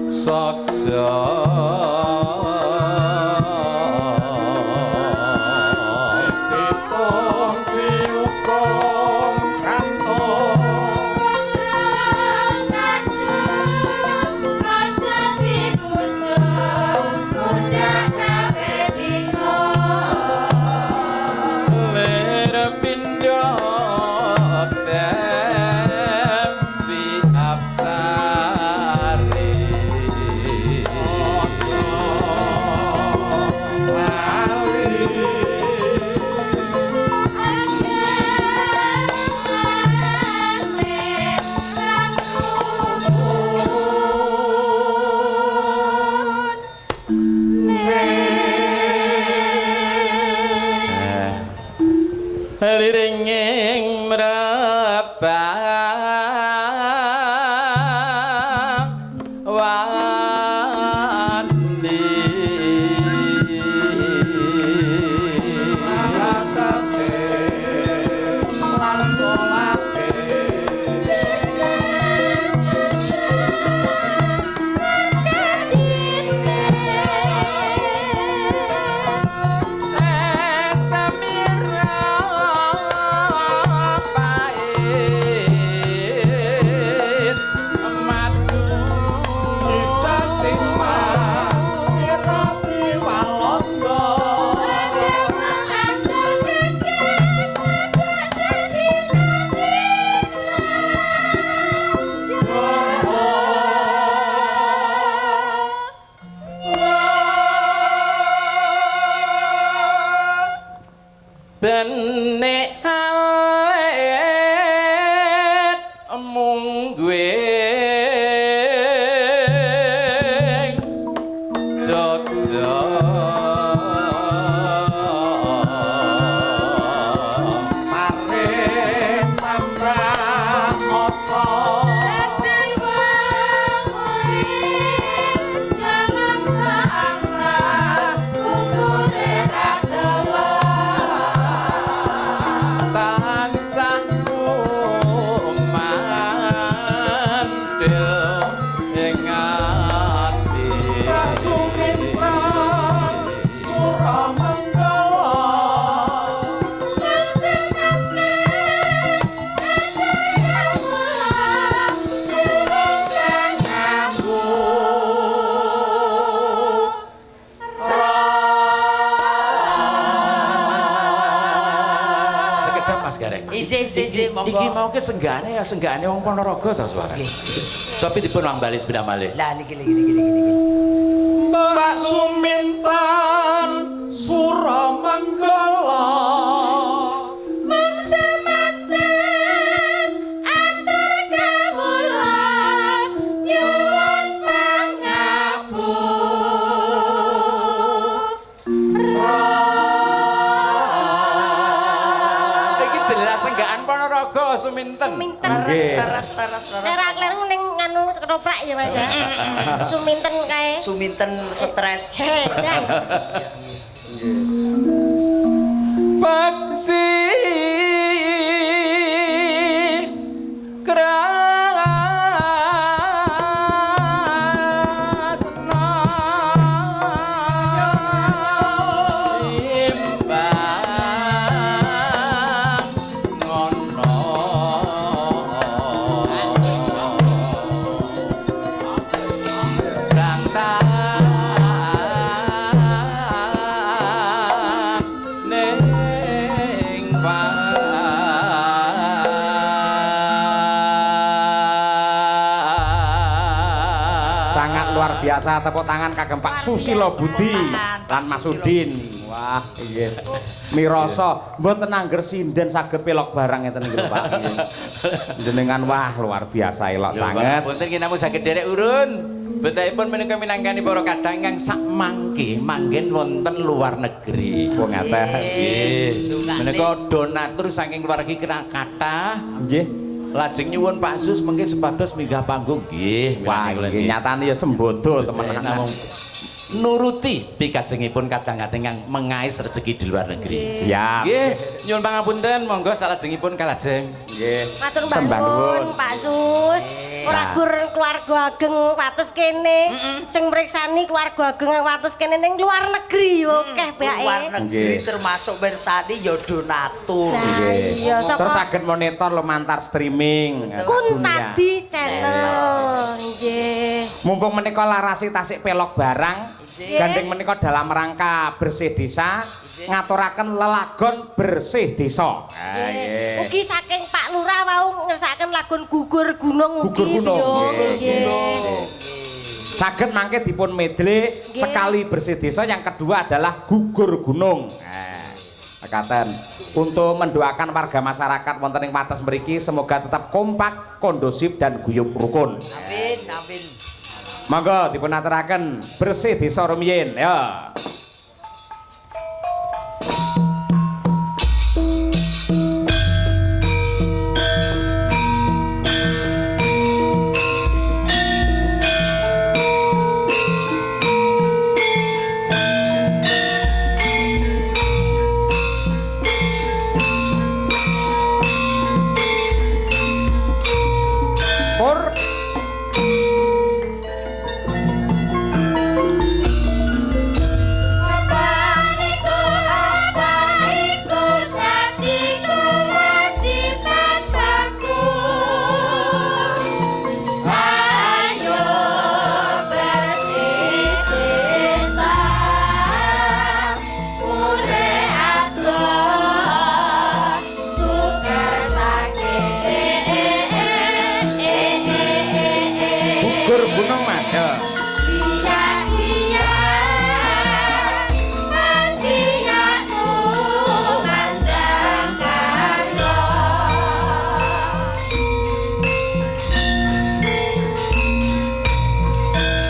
sokso Lerpindo tembi absar Benek alet mung gue Jogja sare tambah oso iki mau ke senggane ya senggane wong Ponorogo ta suara. Sopi dipun wambali sepeda malih. Lah niki. Mbak Suminten Suramanggala Suminten. Leres. Ora kleru ning nganu ketoprak ya Mas ya. Suminten kae. Suminten stres. Dan Paksi biasa tepuk tangan kagem Pak Susilo Budi lan Mas Udin. Wah, iya. Miroso mboten angger sinden saged pelok barang ngeten nggih Pak. Jenengan wah luar biasa elok sanget. Punten ki namung saged derek urun. Betaipun menika minangkani para kadang ingkang sak mangke manggen wonten luar negeri. Wong akeh. Nggih. Menika donatur saking keluargi kathah. Nggih. Lajeng nyuwun Pak Sus mengke sepados minggah panggung nggih. Wah, nggih nyatane ya sembodo temen namung nuruti pikajengipun kadang-kadang yang mengais rezeki di luar negeri. Siap. Nggih, nyuwun pangapunten, monggo salajengipun kalajeng. Nggih. matur nuwun Pak Sus. Ora gur keluarga ageng wates kene. Sing mriksani keluarga ageng wates kene ning luar negeri yo akeh bae. Luar negeri termasuk bersani ya donatur. Iya, Terus saged monitor lumantar streaming. Kuntadi channel. Nggih. Mumpung menika larasi tasik pelok barang, gandeng menika dalam rangka bersih desa, ngaturaken lelagon bersih desa. Ugi saking Pak Lurah wau ngersakaken lagun gugur gunung ugi. Nggih. Saged mangke dipun medley sekali bersih desa, yang kedua adalah gugur gunung. Katen untuk mendoakan warga masyarakat wonten ing wates mriki semoga tetap kompak, kondusif dan guyub rukun. Amin. Monggo dipun aturaken bersih desa rumiyin ya. Pur. Gugur Gunung Mada.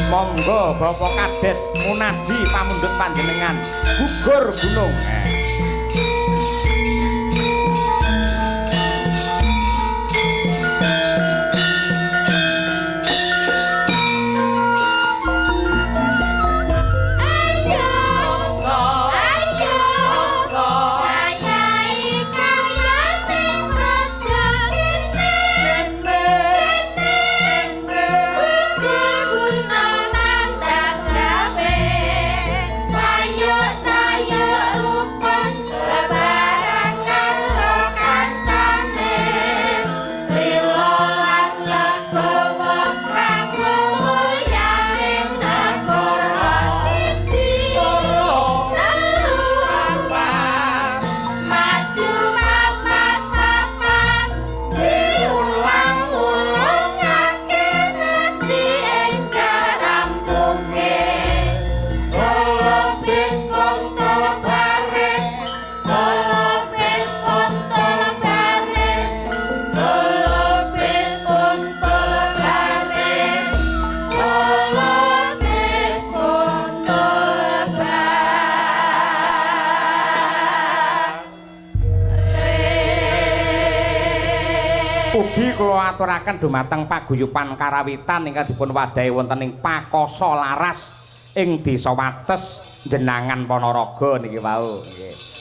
Monggo Bapak Kades munaji pamundhut panjenengan gugur gunung. Ugi kula aturaken dumateng paguyuban karawitan ingkang dipun wadahi wonten ing Pakoso Laras ing Desa Wates Jenangan Ponorogo niki wau nggih.